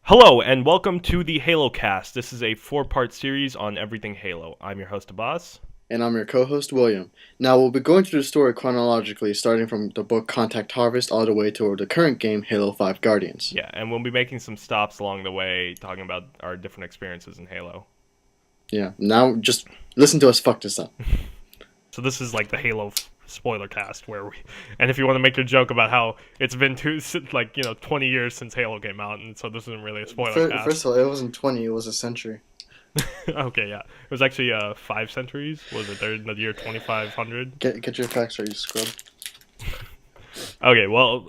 Hello, and welcome to the HaloCAST. This is a four-part series on everything Halo. I'm your host, Abbas. And I'm your co-host, William. Now, we'll be going through the story chronologically, starting from the book Contact Harvest all the way toward the current game, Halo 5 Guardians. Yeah, and we'll be making some stops along the way, talking about our different experiences in Halo. Yeah, now just listen to us fuck this up. So this is like the Halo spoiler cast, and if you want to make your joke about how it's been 20 years since Halo came out, and so this isn't really a spoiler cast. First of all, it wasn't 20, it was a century. Okay, yeah. It was actually 5 centuries. Was it there in the year 2500? Get your facts right, you scrub. Okay, well,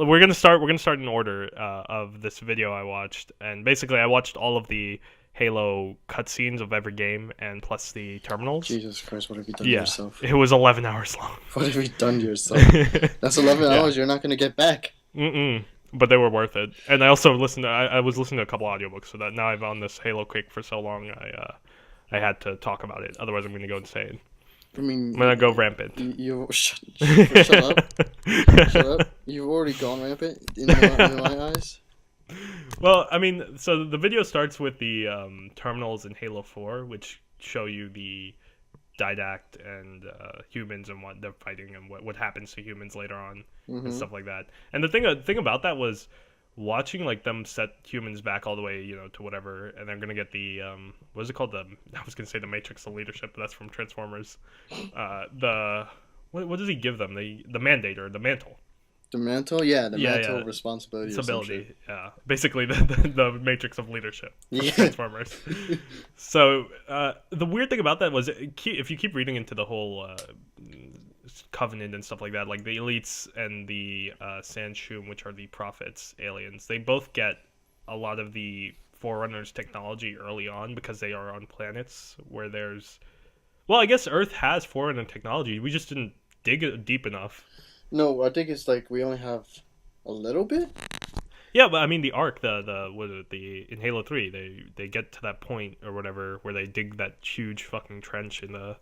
we're gonna start in order of this video I watched, and basically I watched all of the Halo cutscenes of every game, and plus the terminals. Jesus Christ, what have you done to yourself? It was 11 hours long. What have you done to yourself? That's 11 hours you're not gonna get back. But they were worth it. And I also listened. I was listening to a couple audiobooks, so that now I've on this Halo kick for so long, I had to talk about it. Otherwise, I'm gonna go insane. I mean, I'm gonna go rampant. Shut up. Shut up. You've already gone rampant in my eyes. Well, I mean, so the video starts with the terminals in Halo 4, which show you the Didact and humans and what they're fighting and what happens to humans later on and stuff like that. And the thing about that was watching like them set humans back all the way, to whatever, and they're gonna get the what is it called? I was gonna say the Matrix of Leadership, but that's from Transformers. What does he give them? The mandate or the mantle? The mantle, mantle of responsibility. Ability, yeah. Basically, the Matrix of Leadership. Yeah. Transformers. So the weird thing about that was, if you keep reading into the whole Covenant and stuff like that, like the elites and the Sanshum, which are the prophets, aliens, they both get a lot of the Forerunners technology early on because they are on planets where there's, well, I guess Earth has Forerunner technology. We just didn't dig it deep enough. No, I think it's like we only have a little bit. Yeah, but I mean the Ark, in Halo 3, they get to that point or whatever where they dig that huge fucking trench in the.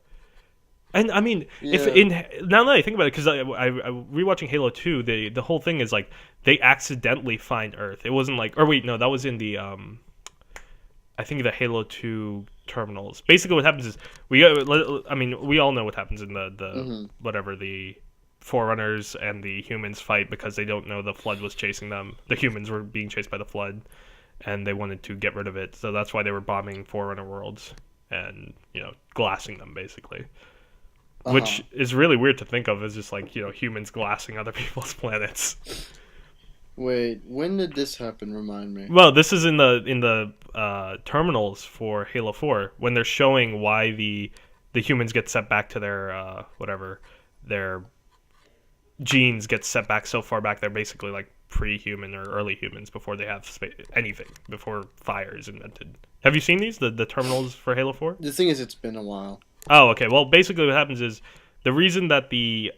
And I mean, now that I think about it, because I rewatching Halo 2, the whole thing is like they accidentally find Earth. It wasn't like, or wait, no, that was in the I think the Halo 2 terminals. Basically, what happens is we all know what happens in the whatever the Forerunners and the humans fight because they don't know the Flood was chasing them. The humans were being chased by the Flood, and they wanted to get rid of it. So that's why they were bombing Forerunner worlds and glassing them basically. Which is really weird to think of as just like humans glassing other people's planets. Wait, when did this happen? Remind me. Well, this is in the terminals for Halo 4 when they're showing why the humans get set back to their their genes get set back so far back. They're basically like pre-human or early humans before they have anything, before fire is invented. Have you seen these, the terminals for Halo 4? The thing is, it's been a while. Oh, okay. Well, basically what happens is the reason that the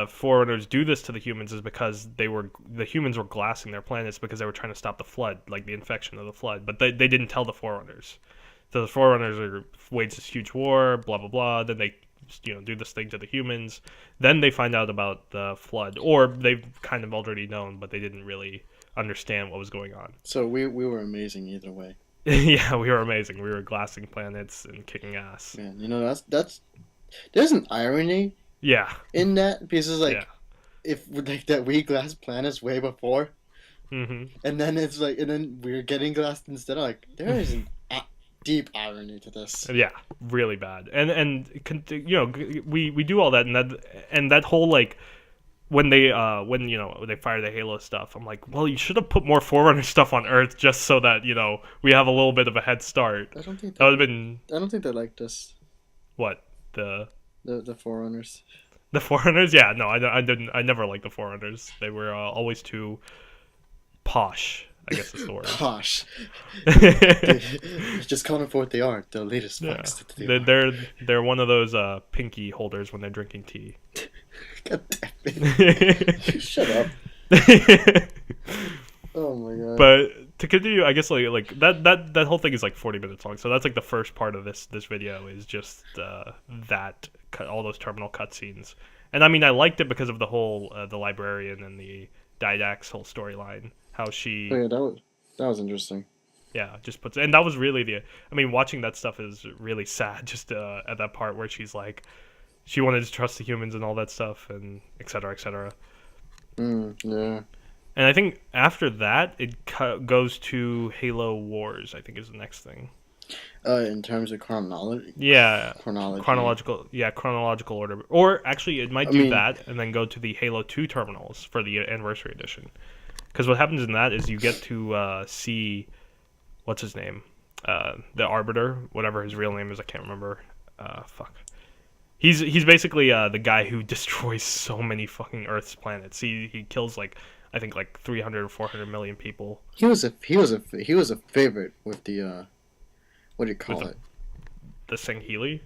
Forerunners do this to the humans is because the humans were glassing their planets because they were trying to stop the Flood, like the infection of the Flood, but they didn't tell the Forerunners. So the Forerunners wage this huge war, blah blah blah. Then they do this thing to the humans. Then they find out about the Flood, or they've kind of already known, but they didn't really understand what was going on. So we were amazing either way. Yeah, we were amazing. We were glassing planets and kicking ass. Man, that's there's an irony. Yeah. In that, because it's like if like that we glassed planets way before, and then it's like, and then we're getting glassed instead. Like there is an deep irony to this. Yeah, really bad. And we do all that, and that whole like when they fire the Halo stuff, I'm like, well, you should have put more Forerunner stuff on Earth just so that we have a little bit of a head start. I don't think that would have been. I don't think they liked us. What the Forerunners? The Forerunners? Yeah, no, I didn't. I never liked the Forerunners. They were always too posh, I guess is the word. Posh. Just call them for what they are. The latest fucks. They're one of those pinky holders when they're drinking tea. God damn it. Shut up. Oh my god. But to continue, I guess like that whole thing is like 40 minutes long. So that's like the first part of this video is just all those terminal cutscenes. And I mean, I liked it because of the whole the librarian and the Didact's whole storyline. How she. Oh yeah, That was interesting. Yeah, just puts, and that was really I mean, watching that stuff is really sad. Just at that part where she's like, she wanted to trust the humans and all that stuff, and et cetera, et cetera. Yeah. And I think after that, it goes to Halo Wars. I think is the next thing. In terms of chronology. Yeah. Chronological order. Or actually, it might do that and then go to the Halo 2 terminals for the Anniversary Edition. Because what happens in that is you get to see, what's his name? The Arbiter, whatever his real name is, I can't remember. Fuck. He's basically the guy who destroys so many fucking Earth's planets. He kills I think 300 or 400 million people. He was a favorite with the what do you call it? The Sangheili?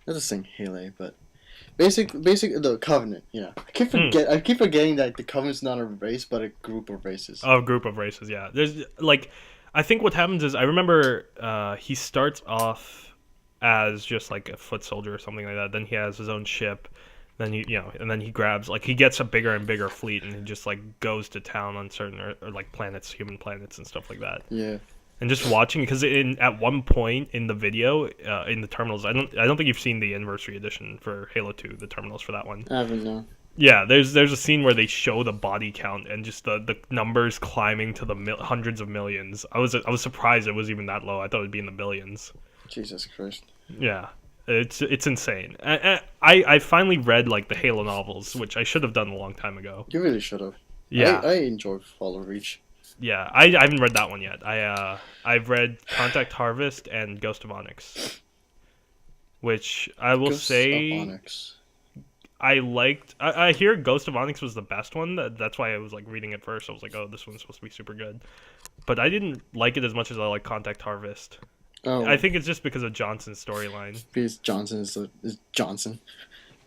Not the Sangheili, but basic the Covenant. Yeah, I keep forgetting that the Covenant's not a race, but a group of races. Oh, a group of races. Yeah, there's I think what happens is I remember he starts off as just like a foot soldier or something like that. Then he has his own ship. Then and then he grabs he gets a bigger and bigger fleet, and he just goes to town on certain or planets, human planets and stuff like that. Yeah. And just watching, because at one point in the video, in the terminals, I don't think you've seen the Anniversary Edition for Halo 2, the terminals for that one. I haven't, no. Yeah, there's a scene where they show the body count and just the numbers climbing to the hundreds of millions. I was surprised it was even that low. I thought it would be in the billions. Jesus Christ. Yeah, it's insane. I finally read the Halo novels, which I should have done a long time ago. You really should have. Yeah, I enjoy Fall of Reach. Yeah, I haven't read that one yet. I've read Contact Harvest and Ghost of Onyx, which I will say I liked. I hear Ghost of Onyx was the best one. That's why I was reading it first. I was like, oh, this one's supposed to be super good, but I didn't like it as much as I like Contact Harvest. Oh, I think it's just because of Johnson's storyline. Because Johnson is Johnson.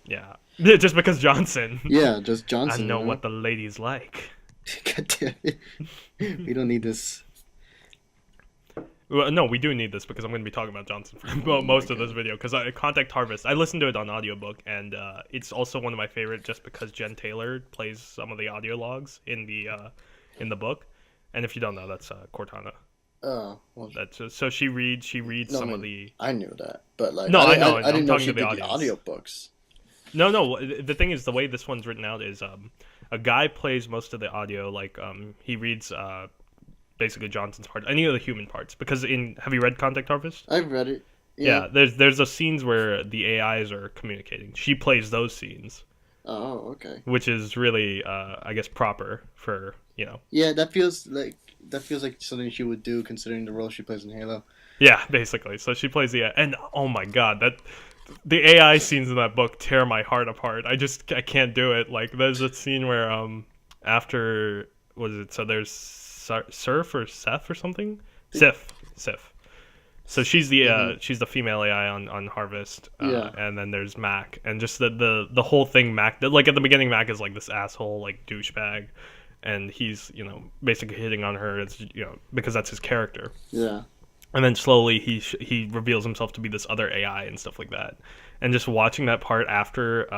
Yeah, just because Johnson. Yeah, just Johnson. I know what the ladies like. God damn it. We don't need this. Well, no, we do need this because I'm going to be talking about Johnson for most of this video. Because Contact Harvest, I listened to it on audiobook, and it's also one of my favorite just because Jen Taylor plays some of the audio logs in the book. And if you don't know, that's Cortana. Oh, well, that's so she reads some of the. I knew that, but no, I know. I didn't know she did the audiobooks. No. The thing is, the way this one's written out is a guy plays most of the audio. He reads basically Johnson's part, any of the human parts. Because have you read Contact Harvest? I've read it. Yeah, there's a scenes where the AIs are communicating. She plays those scenes. Oh, okay. Which is really, I guess, proper for Yeah, that feels like something she would do considering the role she plays in Halo. Yeah, basically. So she plays and oh my god, the AI scenes in that book tear my heart apart. I can't do it. There's a scene where after what is it? So there's Surf or Seth or something. Sif. So she's the she's the female AI on Harvest. And then there's Mac, and just the whole thing. Mac, at the beginning, Mac is this asshole douchebag, and he's basically hitting on her. It's because that's his character. Yeah. And then slowly he reveals himself to be this other AI and stuff like that. And just watching that part after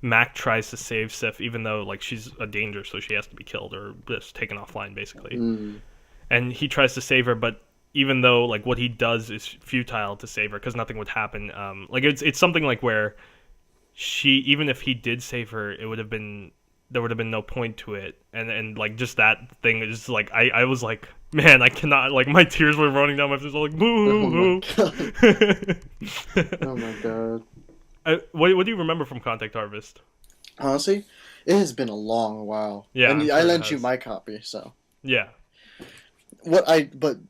Mac tries to save Sif, even though she's a danger, so she has to be killed or just taken offline basically. And he tries to save her, but even though what he does is futile to save her because nothing would happen. It's something where even if he did save her, there would have been no point to it. And just that thing is I was like, man, I cannot, my tears were running down my face. Boo. Oh my god. What do you remember from Contact Harvest? Honestly, it has been a long while. Yeah, and I lent you my copy, so. Yeah. But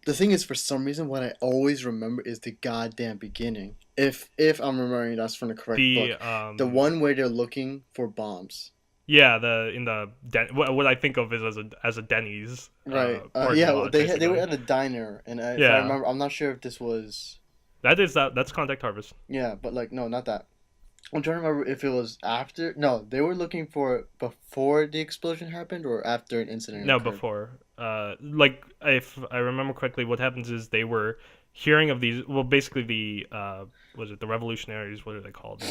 the thing is, for some reason, what I always remember is the goddamn beginning. If I'm remembering that's from the correct book, the one where they're looking for bombs. Yeah, what I think of is as a Denny's. Right. They were at a diner, and if I remember, I'm not sure if this was. That's Contact Harvest. Yeah, but no, not that. I'm trying to remember if it was after. No, they were looking for it before the explosion happened or after an incident. No, occurred. Before. If I remember correctly, what happens is they were hearing of these. Well, basically the was it the revolutionaries? What are they called?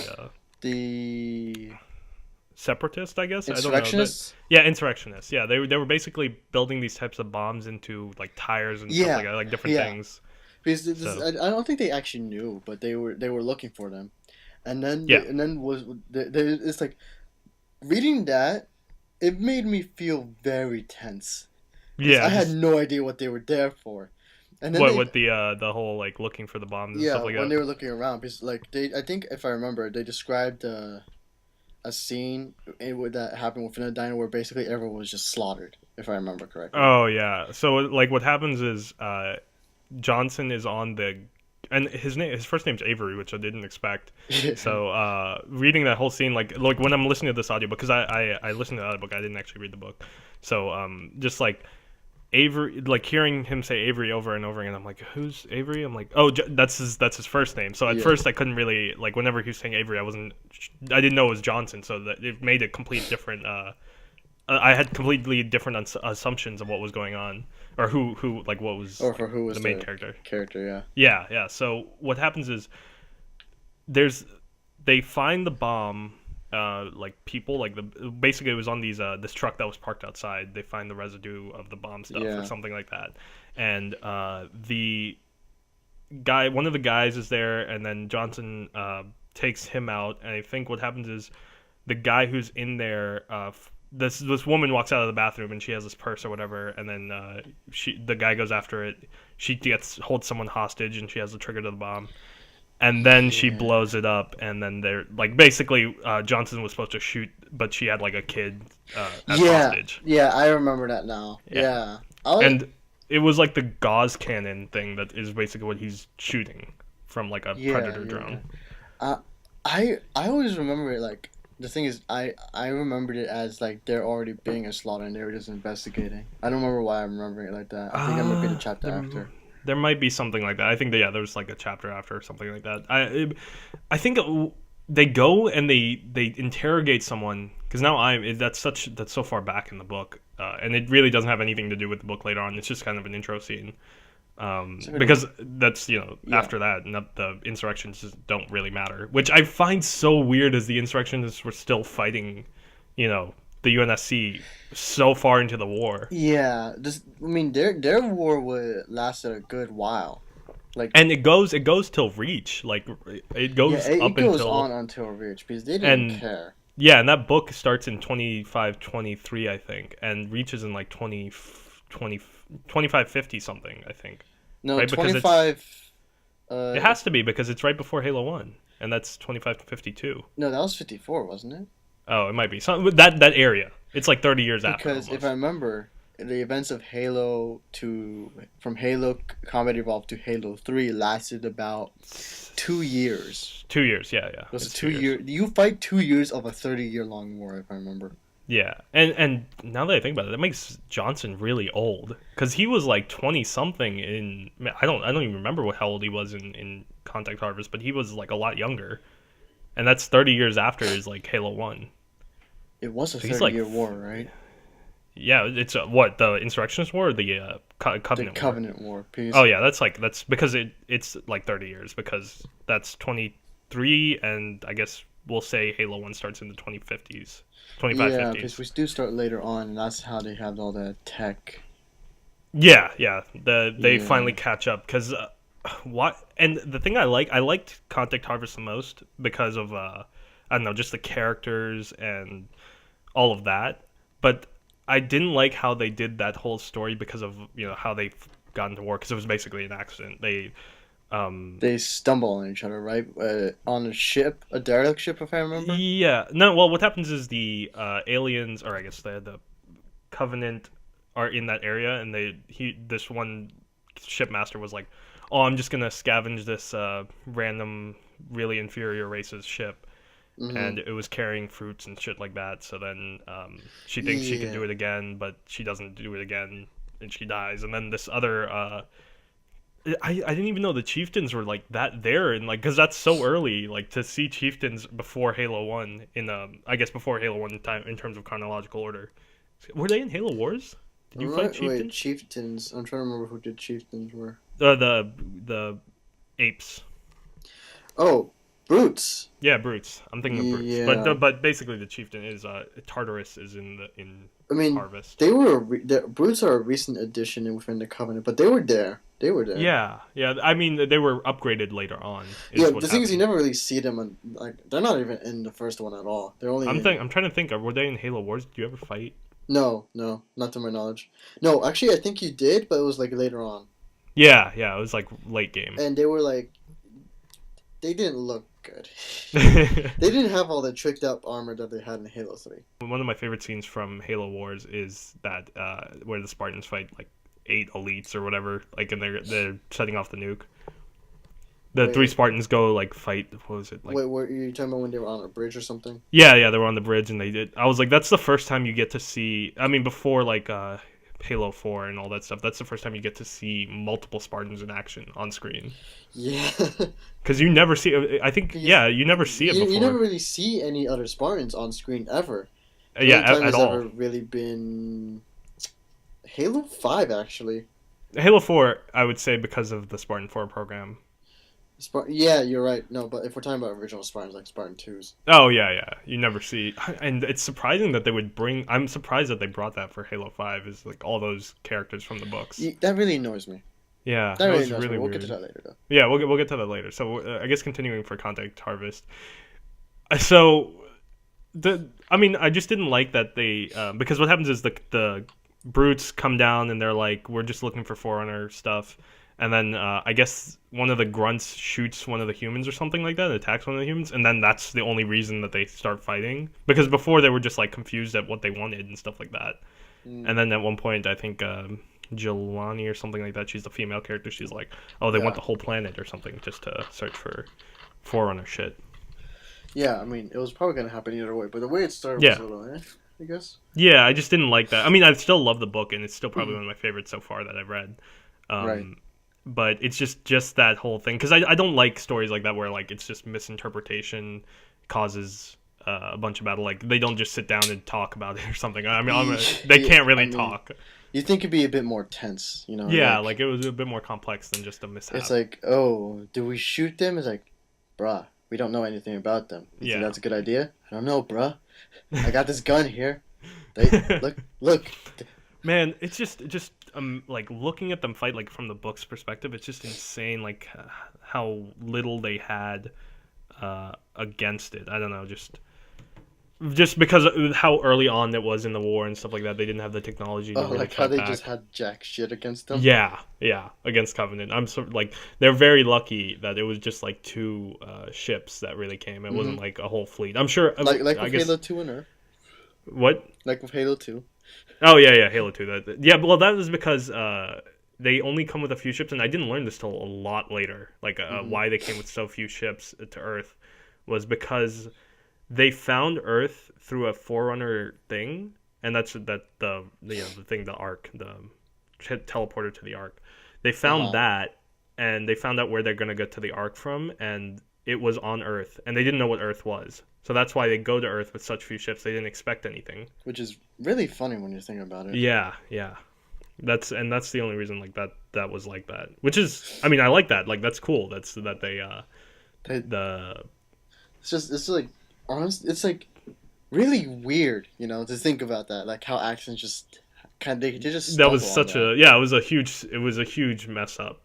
separatists, I guess. I don't know. Insurrectionists? Yeah, insurrectionists. Yeah, they were basically building these types of bombs into like tires and stuff like that, like different things. Because So, I don't think they actually knew, but they were looking for them, and then yeah. it's like reading that, it made me feel very tense. Yeah, I had no idea what they were there for. And then with the whole like looking for the bombs and stuff like when that. they were looking around, because like I think if I remember, they described a scene that happened within a diner where basically everyone was just slaughtered, if I remember correctly. Oh yeah. So like what happens is Johnson is on the, and his first name's Avery, which I didn't expect. So reading that whole scene, like when I'm listening to this audio, because I listened to the audiobook, I didn't actually read the book. So just like Avery, like hearing him say Avery over and over again, I'm like, who's Avery? I'm like, oh, that's his first name. So at first I couldn't really, like, whenever he was saying Avery, I didn't know it was Johnson. So that it made a complete different. I had completely different assumptions of what was going on, or who like what was, or for who was the main character. Yeah. So what happens is they find the bomb. Like people, like basically it was on this truck that was parked outside. They find the residue of the bomb stuff or something like that, and the guy, one of the guys is there, and then Johnson takes him out, and I think what happens is the guy who's in there, this woman walks out of the bathroom and she has this purse or whatever, and then the guy goes after it. She holds someone hostage, and she has the trigger to the bomb. And then she blows it up, and then they're like basically Johnson was supposed to shoot, but she had like a kid as hostage. Yeah, I remember that now. Yeah. And it was like the gauze cannon thing that is basically what he's shooting from like a Predator drone. I always remember it like, the thing is I remembered it as like there already being a slaughter and they were just investigating. I don't remember why I'm remembering it like that. I think I might be the chapter after. There might be something like that. I think that, there was like a chapter after or something like that. I think they go and they interrogate someone, because now that's so far back in the book, and it really doesn't have anything to do with the book later on. It's just kind of an intro scene, because that's after that, the insurrections just don't really matter, which I find so weird, as the insurrectionists were still fighting, the UNSC so far into the war. Yeah, their war lasted a good while, and it goes till Reach, like it goes until Reach, because they didn't care. Yeah, and that book starts in 25-23, I think, and Reach is in like 25-50 something, I think. No, right? 25. It has to be, because it's right before Halo 1, and that's 25-52. No, that was 54, wasn't it? Oh, it might be that area. It's like 30 years after. Because if I remember, the events of from Halo Combat Evolved to Halo 3 lasted about 2 years. 2 years, yeah. It was 2 years. You fight 2 years of a 30-year long war, if I remember. Yeah, and now that I think about it, that makes Johnson really old, because he was like 20 something in. I don't even remember how old he was in Contact Harvest, but he was like a lot younger. And that's 30 years after is like Halo 1. It was a 30-year war, right? Yeah, it's what, the Insurrectionist War or the Covenant War? The Covenant War. Oh yeah, that's because it's like 30 years, because that's 23, and I guess we'll say Halo 1 starts in the 2050s. 2550s. Yeah, because we do start later on, and that's how they have all the tech. Yeah. They finally catch up, because what? And the thing I liked Contact Harvest the most because of I don't know, just the characters and all of that. But I didn't like how they did that whole story, because of how they got into war, because it was basically an accident. They stumble on each other, right? On a ship, a derelict ship, if I remember. Yeah. No. Well, what happens is the aliens, or I guess the Covenant, are in that area, and this one shipmaster was like, oh, I'm just gonna scavenge this random, really inferior race's ship, and it was carrying fruits and shit like that. So then she thinks she can do it again, but she doesn't do it again, and she dies. And then this other, I didn't even know the chieftains were like that there, and like, because that's so early, like to see chieftains before Halo 1 I guess before Halo 1 time in terms of chronological order. Were they in Halo Wars? Did you fight chieftains? Wait, chieftains. I'm trying to remember who the chieftains were. The apes. Oh, Brutes. Yeah, brutes. I'm thinking of brutes. Yeah. But basically the chieftain is Tartarus is in I mean, Harvest. the brutes are a recent addition within the Covenant, but they were there. They were there. Yeah. I mean, they were upgraded later on. Yeah, the thing is, you never really see them, they're not even in the first one at all. They're only. I'm trying to think. Were they in Halo Wars? Did you ever fight? No, not to my knowledge. No, actually, I think you did, but it was like later on. Yeah, it was like late game. And they were like, they didn't look good. They didn't have all the tricked out armor that they had in Halo 3. One of my favorite scenes from Halo Wars is that where the Spartans fight like 8 elites or whatever, like, and they're setting off the nuke. The 3 Spartans go like fight. What was it like? Wait, were you talking about when they were on a bridge or something? Yeah, they were on the bridge and they did. I was like, that's the first time you get to see. I mean, before like Halo 4 and all that stuff, that's the first time you get to see multiple Spartans in action on screen. Yeah. Because you never see. I think you never see it before. You never really see any other Spartans on screen ever. The only time at all. Ever really been Halo 5 actually. Halo 4, I would say, because of the Spartan 4 program. Yeah, you're right. No, but if we're talking about original Spartans, like Spartan 2s. Oh, yeah. You never see... And it's surprising that they would bring... I'm surprised that they brought that for Halo 5, is like all those characters from the books. That really annoys me. Yeah, that was really weird. We'll get to that later, though. Yeah, we'll get to that later. So, I guess continuing for Contact Harvest. So, I just didn't like that they... because what happens is the brutes come down and they're like, we're just looking for Forerunner stuff. And then I guess one of the grunts shoots one of the humans or something like that, attacks one of the humans, and then that's the only reason that they start fighting. Because before they were just like confused at what they wanted and stuff like that. And then at one point, I think Jelani or something like that, she's the female character, she's like, oh, they want the whole planet or something just to search for Forerunner shit. Yeah, I mean, it was probably going to happen either way, but the way it started was a little I guess. Yeah, I just didn't like that. I mean, I still love the book, and it's still probably one of my favorites so far that I've read. Right. But it's just that whole thing, because I don't like stories like that where like it's just misinterpretation causes a bunch of battle. Like they don't just sit down and talk about it or something. I mean, they can't really talk. You think it'd be a bit more tense, you know? Yeah, like it was a bit more complex than just a mishap. It's like, oh, do we shoot them? It's like, bruh, we don't know anything about them. You think that's a good idea? I don't know, bruh. I got this gun here. Look. Man, it's just like looking at them fight like from the book's perspective, it's just insane like how little they had against it. I don't know, just because of how early on it was in the war and stuff like that, they didn't have the technology to really like how they just had jack shit against them. Yeah, against Covenant. I'm sort of like they're very lucky that it was just like 2 ships that really came. It wasn't like a whole fleet. I'm sure like with Halo 2 and Earth. What? Like with Halo 2. Oh yeah, Halo 2. Well, that was because they only come with a few ships, and I didn't learn this till a lot later. Like why they came with so few ships to Earth was because they found Earth through a Forerunner thing, and that's the thing, the Ark, the teleporter to the Ark. They found that, and they found out where they're gonna get to the Ark from, and it was on Earth, and they didn't know what Earth was. So that's why they go to Earth with such few ships. They didn't expect anything. Which is really funny when you think about it. Yeah. That's the only reason like that was like that. Which is, I mean, I like that. Like that's cool. That's that they It's like honest. It's like really weird, you know, to think about that. Like how actions just kind of they just. That was such a it was a huge mess up.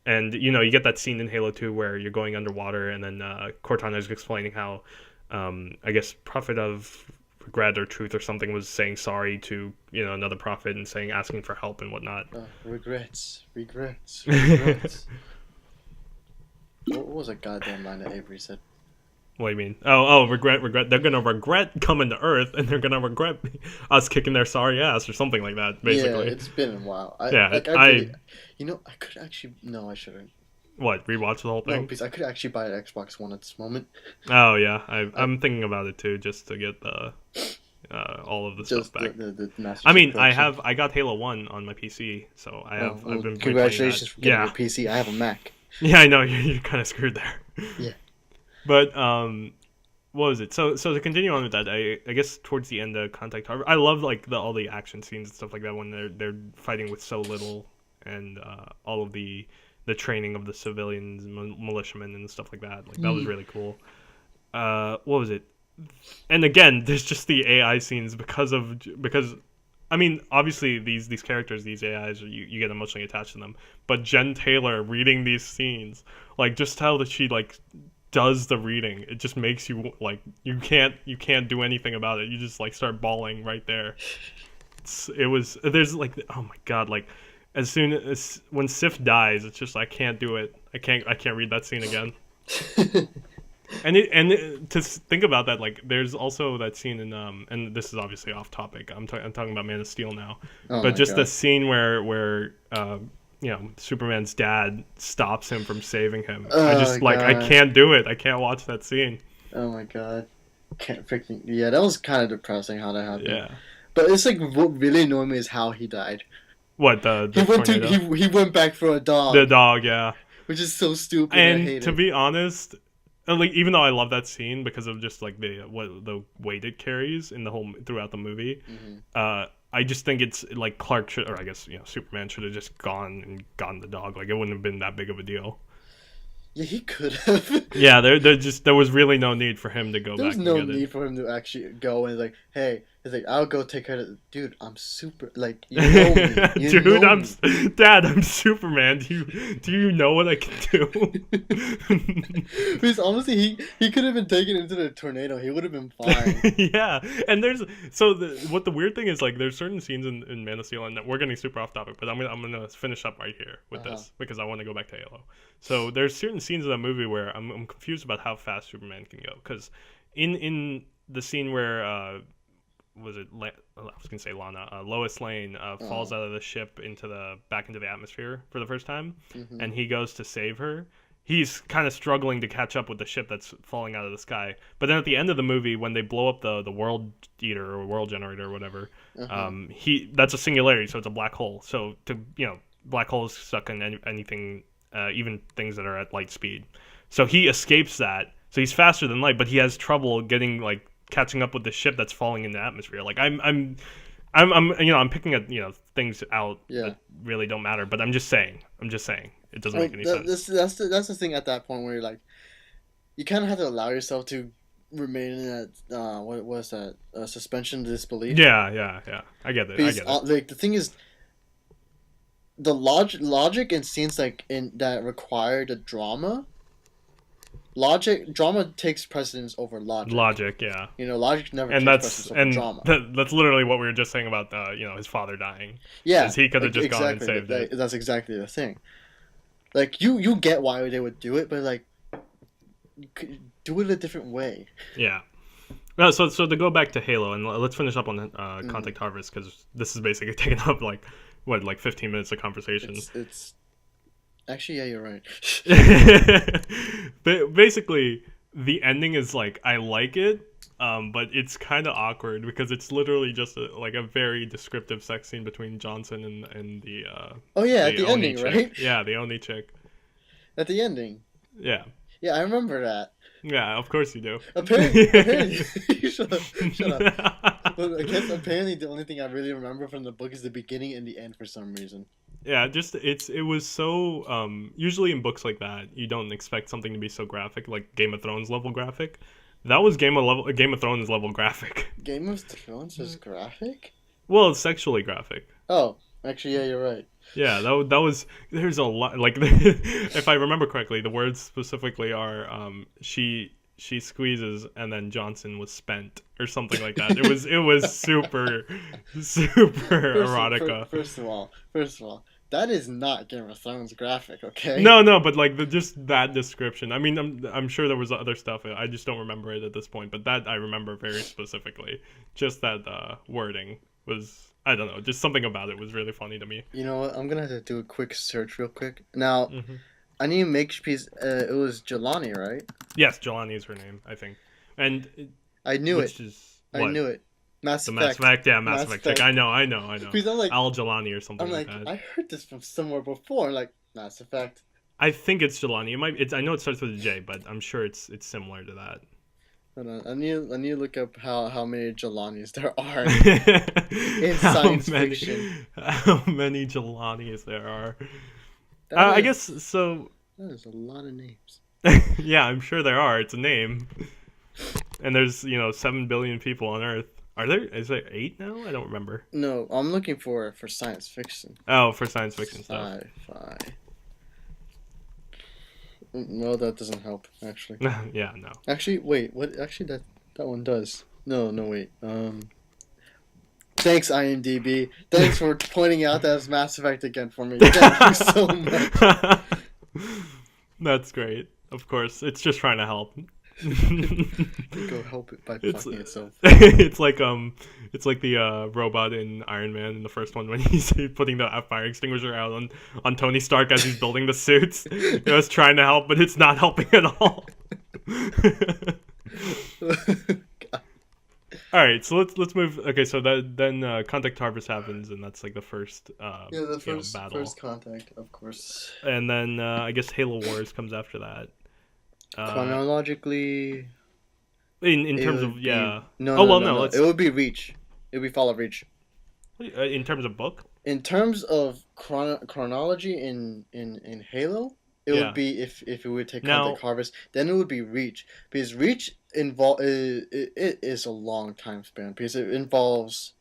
And you know, you get that scene in Halo 2 where you're going underwater, and then Cortana is explaining how. I guess Prophet of Regret or Truth or something was saying sorry to another prophet and asking for help and whatnot. Regrets. What was a goddamn line that Avery said? What do you mean? Oh, regret. They're gonna regret coming to Earth, and they're gonna regret us kicking their sorry ass or something like that. Basically, yeah, it's been a while. I could actually. No, I shouldn't. What, rewatch the whole thing? No, because I could actually buy an Xbox One at this moment. Oh yeah, I'm thinking about it too, just to get the all of the stuff back. The I mean, I got Halo 1 on my PC, so I've been. Congratulations for getting your PC. I have a Mac. Yeah, I know you're kind of screwed there. Yeah. But what was it? So to continue on with that, I guess towards the end of Contact Harbor, I love like all the action scenes and stuff like that when they're fighting with so little, and all of the the training of the civilians, militiamen, and stuff like that. Like that was really cool. What was it? And again, there's just the AI scenes because I mean, obviously these characters, these AIs, you get emotionally attached to them. But Jen Taylor reading these scenes, like just how that she like does the reading, it just makes you like you can't do anything about it. You just like start bawling right there. There's like, oh my god, like as soon as when Sif dies, it's just I can't do it. I can't read that scene again. And to think about that, like there's also that scene in and this is obviously off topic. I'm talking about Man of Steel now, but just the scene where Superman's dad stops him from saving him. I can't do it. I can't watch that scene. Oh my god, can't freaking that was kind of depressing how that happened. Yeah, but it's like what really annoyed me is how he died. What he went back for a dog. The dog, yeah, which is so stupid. And to be honest. Like even though I love that scene because of just like the weight it carries in the whole throughout the movie, I just think it's like Clark should, or I guess Superman should have just gone and gotten the dog. Like it wouldn't have been that big of a deal. Yeah, he could have. Yeah, there was really no need for him to go back. There's no need for him to actually go and like, hey, it's like I'll go take care of the dude. I'm super like you know me. Dude, Dad, I'm Superman. Do you know what I can do? Because honestly, he could have been taken into the tornado. He would have been fine. Yeah, and what the weird thing is like there's certain scenes in Man of Steel, and we're getting super off topic, but I'm gonna finish up right here with this because I want to go back to Halo. So there's certain scenes in that movie where I'm confused about how fast Superman can go because in the scene where was it? I was gonna say Lana. Lois Lane falls out of the ship back into the atmosphere for the first time, and he goes to save her. He's kind of struggling to catch up with the ship that's falling out of the sky. But then at the end of the movie, when they blow up the world eater or world generator or whatever, that's a singularity, so it's a black hole. So black holes suck in anything, even things that are at light speed. So he escapes that. So he's faster than light, but he has trouble getting like catching up with the ship that's falling in the atmosphere. Like I'm picking at things out that really don't matter, but I'm just saying it doesn't make any sense. That's the thing at that point where you're like, you kind of have to allow yourself to remain in that what was that suspension of disbelief. Yeah. I get it. Like the thing is, the logic in scenes like in that require the drama. Drama takes precedence over logic. Logic, yeah. Logic never takes precedence over drama. That's literally what we were just saying about his father dying. Yeah, because he could have just gone and saved it. That's exactly the thing. Like you get why they would do it, but like, you could do it a different way. Yeah. No, so to go back to Halo and let's finish up on Contact Harvest because this is basically taking up like 15 minutes of conversation. It's actually, yeah, you're right. Basically, the ending is like I like it, but it's kind of awkward because it's literally just a very descriptive sex scene between Johnson and the. At the ending, chick. Right? Yeah, the Oni chick. At the ending. Yeah. Yeah, I remember that. Yeah, of course you do. Apparently shut up. Well, I guess apparently the only thing I really remember from the book is the beginning and the end for some reason. Yeah, it was so usually in books like that you don't expect something to be so graphic, like Game of Thrones level graphic. That was Game of Thrones level graphic. Game of Thrones is graphic? Well, it's sexually graphic. Oh, actually, yeah, you're right. Yeah, that was. There's a lot. Like, if I remember correctly, the words specifically are she squeezes and then Johnson was spent or something like that. It was super erotica. First of all, that is not Game of Thrones graphic, okay? No, but like just that description. I mean, I'm sure there was other stuff. I just don't remember it at this point. But that I remember very specifically. Just that wording was. I don't know, just something about it was really funny to me. You know what? I'm gonna have to do a quick search real quick. Now, I need to make sure it was Jelani, right? Yes, Jelani is her name, I think. And I knew it. I knew it. Mass Effect. Yeah, Mass Effect. Like, I know. Because I'm like, Al Jelani or something I'm like that. I heard this from somewhere before, like Mass Effect. I think it's Jelani. I know it starts with a J, but I'm sure it's similar to that. Hold on. I need to look up how many Jelanis there are in science fiction. How many Jelanis there are? I guess so. That is a lot of names. Yeah, I'm sure there are. It's a name. And there's, 7 billion people on Earth. Is there 8 now? I don't remember. No, I'm looking for science fiction. Oh, for science fiction stuff. Sci-fi. No, that doesn't help, actually. Yeah, no. Actually, wait, what? Actually, that one does. No, wait. Thanks, IMDb. Thanks for pointing out that it's Mass Effect again for me. Thank you so much. That's great. Of course, it's just trying to help. Go help it by fucking itself. It's like the robot in Iron Man in the first one when he's putting the fire extinguisher out on Tony Stark as he's building the suits. It's trying to help, but it's not helping at all. All right, so let's move. Okay, so then Contact Harvest happens, and that's like the first battle. First contact, of course. And then I guess Halo Wars comes after that. Chronologically, in terms of no. It would be Reach. It would be Fall of Reach. In terms of book. In terms of chronology in Halo, it would be if it would take Contact Harvest, then it would be Reach, because Reach it is a long time span, because it involves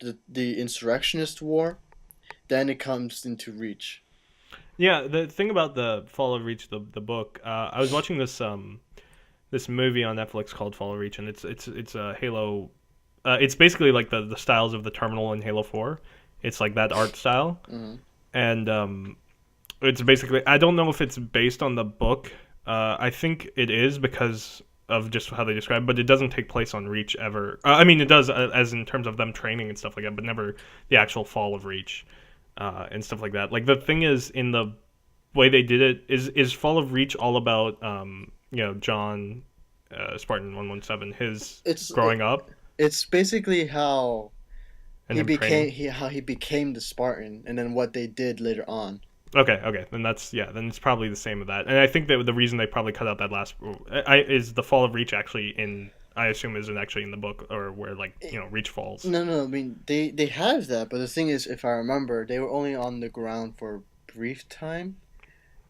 the Insurrectionist War, then it comes into Reach. Yeah, the thing about the Fall of Reach, the book, I was watching this movie on Netflix called Fall of Reach, and it's a Halo. It's basically like the styles of the Terminal in Halo 4. It's like that art style, and it's basically, I don't know if it's based on the book. I think it is because of just how they describe it, but it doesn't take place on Reach ever. I mean, it does as in terms of them training and stuff like that, but never the actual fall of Reach and stuff like that. Like, the thing is, in the way they did it, is Fall of Reach all about, John Spartan 117, his growing up? It's basically how he became the Spartan, and then what they did later on. Okay, then then it's probably the same with that. And I think that the reason they probably cut out that last is the Fall of Reach actually I assume isn't actually in the book, or where Reach falls. No, I mean they have that, but the thing is, if I remember, they were only on the ground for a brief time.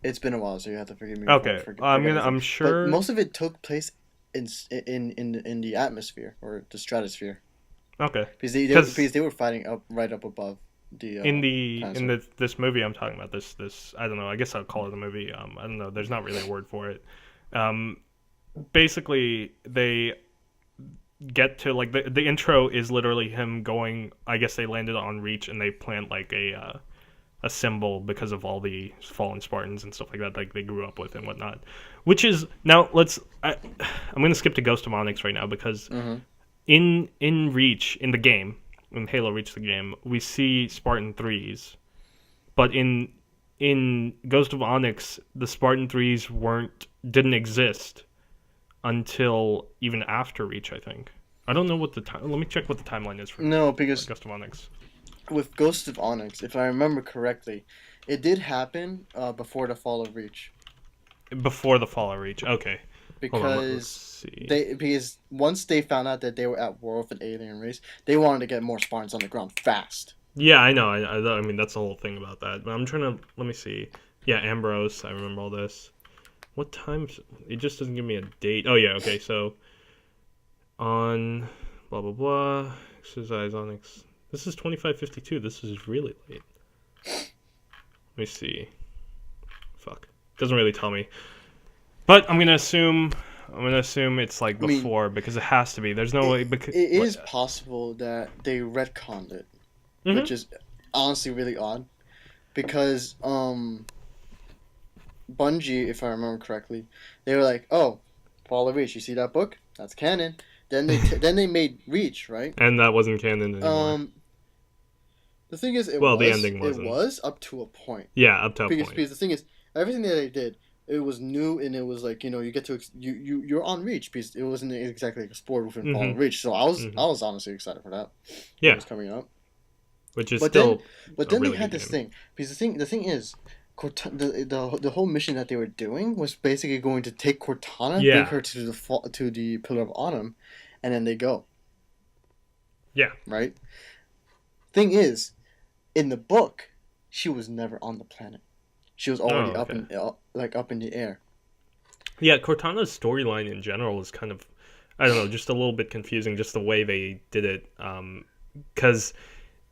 It's been a while, so you have to forgive me. Okay, I'm sure. But most of it took place in the atmosphere or the stratosphere. Okay, because they were fighting right up above. In this movie I'm talking about, this I don't know, I guess I'll call it a movie. I don't know, there's not really a word for it. Basically they get to like the intro is literally him going, I guess they landed on Reach and they plant like a symbol because of all the fallen Spartans and stuff like that, like they grew up with and whatnot. Which is, now I'm gonna skip to Ghost of Onyx right now, because in Reach, in the game, in Halo Reach the game, we see Spartan 3s, but in Ghost of Onyx, the Spartan 3s didn't exist until even after Reach, I think. I don't know what let me check what the timeline is for because Ghost of Onyx. With Ghost of Onyx, if I remember correctly, it did happen before the Fall of Reach. Before the Fall of Reach, okay. Because once they found out that they were at war with an alien race, they wanted to get more Spartans on the ground fast. Yeah, I know. I mean, that's the whole thing about that. But I'm trying to, let me see. Yeah, Ambrose. I remember all this. What time? It just doesn't give me a date. Oh yeah, okay. So on blah blah blah. Exercise Onyx. This is 2552. This is really late. Let me see. Fuck. Doesn't really tell me. But I'm gonna assume it's like before, because it has to be. There's no way. Because it is possible that they retconned it, which is honestly really odd, because Bungie, if I remember correctly, they were like, "Oh, Fall of Reach. You see that book? That's canon." Then they made Reach, right? And that wasn't canon anymore. The thing is, the ending wasn't. It was up to a point. Yeah, up to a point. Because the thing is, everything that they did, it was new, and it was like, you get to you're on Reach, because it wasn't exactly like a sport within Fall of Reach. So I was honestly excited for that. Yeah, it was coming up. Which is still. But then they had this thing, because the thing is, the whole mission that they were doing was basically going to take Cortana, bring her to the Pillar of Autumn, and then they go. Yeah. Right. Thing is, in the book, she was never on the planet. she was already up in up in the air. Yeah, Cortana's storyline in general is kind of, I don't know, just a little bit confusing. Just the way they did it, because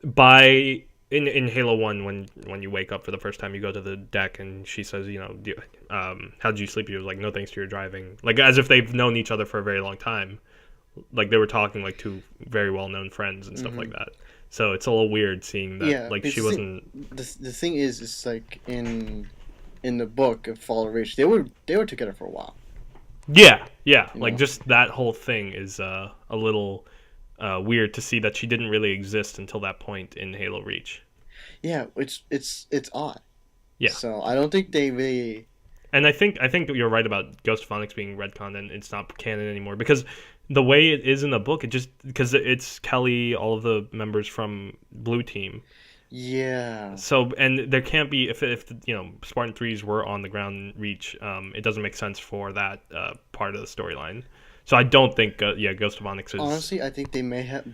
in Halo 1, when you wake up for the first time, you go to the deck and she says, how did you sleep? You're like, no thanks to your driving. Like, as if they've known each other for a very long time. Like, they were talking like two very well-known friends and stuff like that. So it's a little weird seeing that, like, she wasn't... The thing is, it's like, in the book of Fall of Reach, they were together for a while. Yeah. Like, just that whole thing is a little... weird to see that she didn't really exist until that point in Halo Reach. Yeah, it's odd. Yeah. So I don't think they really. And I think you're right about Ghost of Onyx being retconned and it's not canon anymore, because the way it is in the book, because it's Kelly, all of the members from Blue Team. Yeah. So, and there can't be, if Spartan 3s were on the ground Reach, it doesn't make sense for that part of the storyline. So I don't think, Ghost of Onyx is... Honestly, I think they may have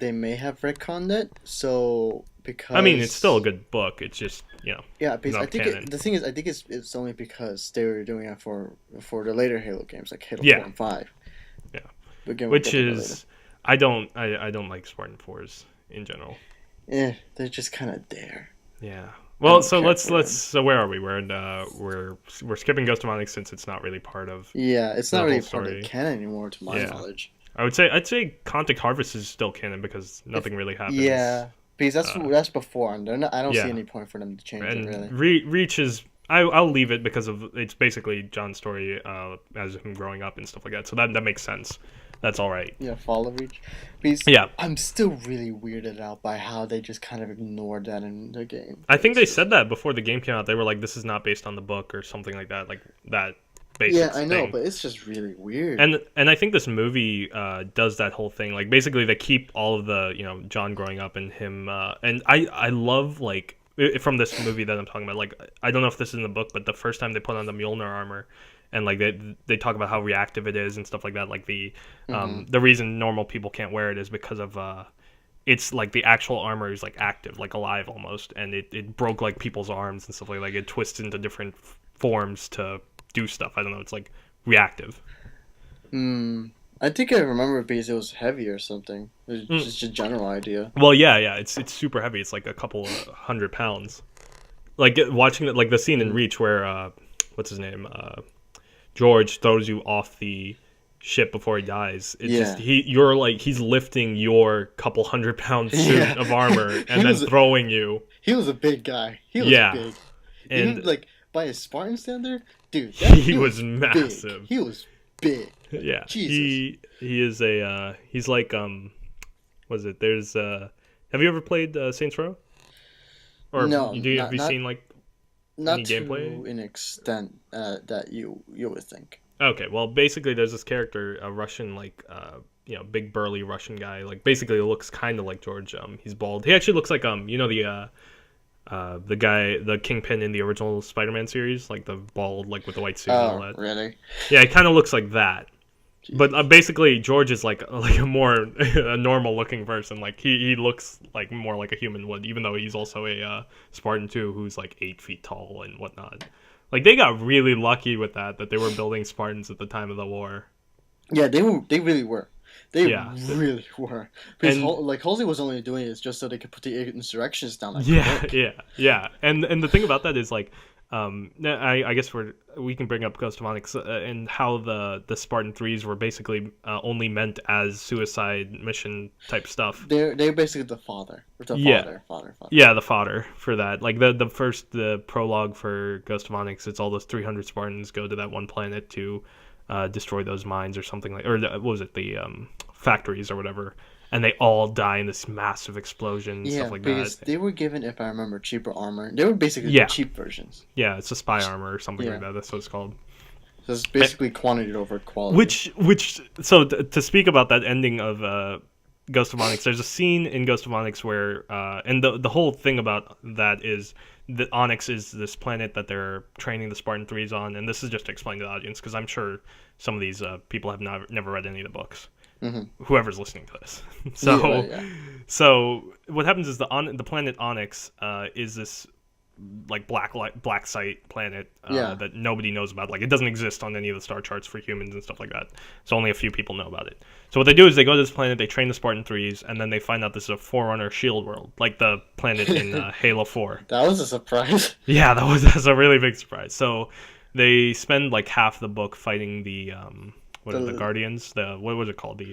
retconned it. So because I mean, it's still a good book. It's just yeah. Because I think canon. the thing is, I think it's only because they were doing it for the later Halo games, like Halo 4 and 5. Yeah, which is I don't like Spartan 4s in general. Yeah, they're just kind of there. Yeah. Well, so so where are we? We're skipping Ghost of Onyx since it's not really part of. Yeah, it's not really part of canon anymore, to my knowledge. I'd say Contact Harvest is still canon because nothing really happens. Yeah, because that's before, and I don't see any point for them to change it really. Reach is I'll leave it because of it's basically John's story as him growing up and stuff like that. So that makes sense. That's all right. Yeah, Fall of Reach. Because I'm still really weirded out by how they just kind of ignored that in the game. I think they said that before the game came out. They were like, "This is not based on the book" or something like that. Like that. Yeah, I know, but it's just really weird. And I think this movie does that whole thing. Like basically, they keep all of the John growing up and him. And I love like from this movie that I'm talking about. Like I don't know if this is in the book, but the first time they put on the Mjolnir armor. And like they talk about how reactive it is and stuff like that. Like the reason normal people can't wear it is because of it's like the actual armor is like active, like alive almost, and it broke like people's arms and stuff like it twists into different forms to do stuff. I don't know. It's like reactive. I think I remember it because it was heavy or something. It's just a general idea. Well, yeah, it's super heavy. It's like a couple 100 pounds. Like watching it, like the scene in Reach where what's his name? George throws you off the ship before he dies. It's just he's lifting your couple 100-pound suit of armor and then throwing you. He was a big guy. He was big. And even, like by a Spartan standard, dude, he was massive. Big. He was big. Yeah. Jesus. He is a he's like what is it? There's have you ever played Saints Row? Or no, have you seen like not to an extent that you would think. Okay, well, basically, there's this character, a Russian, like, big burly Russian guy. Like, basically, looks kind of like George. He's bald. He actually looks like the guy, the Kingpin in the original Spider-Man series, like the bald, like with the white suit and all that. Really? Yeah, he kind of looks like that. Jeez. But basically, George is like a more a normal looking person. Like he looks like more like a human would, even though he's also a Spartan too, who's like 8 feet tall and whatnot. Like they got really lucky with that they were building Spartans at the time of the war. Yeah, they really were. They really were. Because Halsey was only doing it just so they could put the insurrections down. Like yeah. And the thing about that is like. I guess we can bring up Ghost of Onyx and how the Spartan 3s were basically only meant as suicide mission type stuff. They're basically the fodder. Fodder. Yeah, the fodder for that. Like the prologue for Ghost of Onyx, it's all those 300 Spartans go to that one planet to destroy those mines or something like, or what was it, the factories or whatever. And they all die in this massive explosion and stuff like that. Yeah, because they were given, if I remember, cheaper armor. They were basically the cheap versions. Yeah, it's a spy armor or something like that. That's what it's called. So it's basically quantity over quality. So to speak about that ending of Ghost of Onyx, there's a scene in Ghost of Onyx where, and the whole thing about that is that Onyx is this planet that they're training the Spartan 3s on, and this is just to explain to the audience, because I'm sure some of these people have never read any of the books. Mm-hmm. Whoever's listening to this. So what happens is the planet Onyx is this like black site planet Yeah. that nobody knows about. Like, it doesn't exist on any of the star charts for humans and stuff like that. So only a few people know about it. So what they do is they go to this planet, they train the Spartan 3s, and then they find out this is a Forerunner shield world, like the planet in Halo 4. That was a surprise. Yeah, that's a really big surprise. So they spend like half the book fighting the the Guardians. What was it called?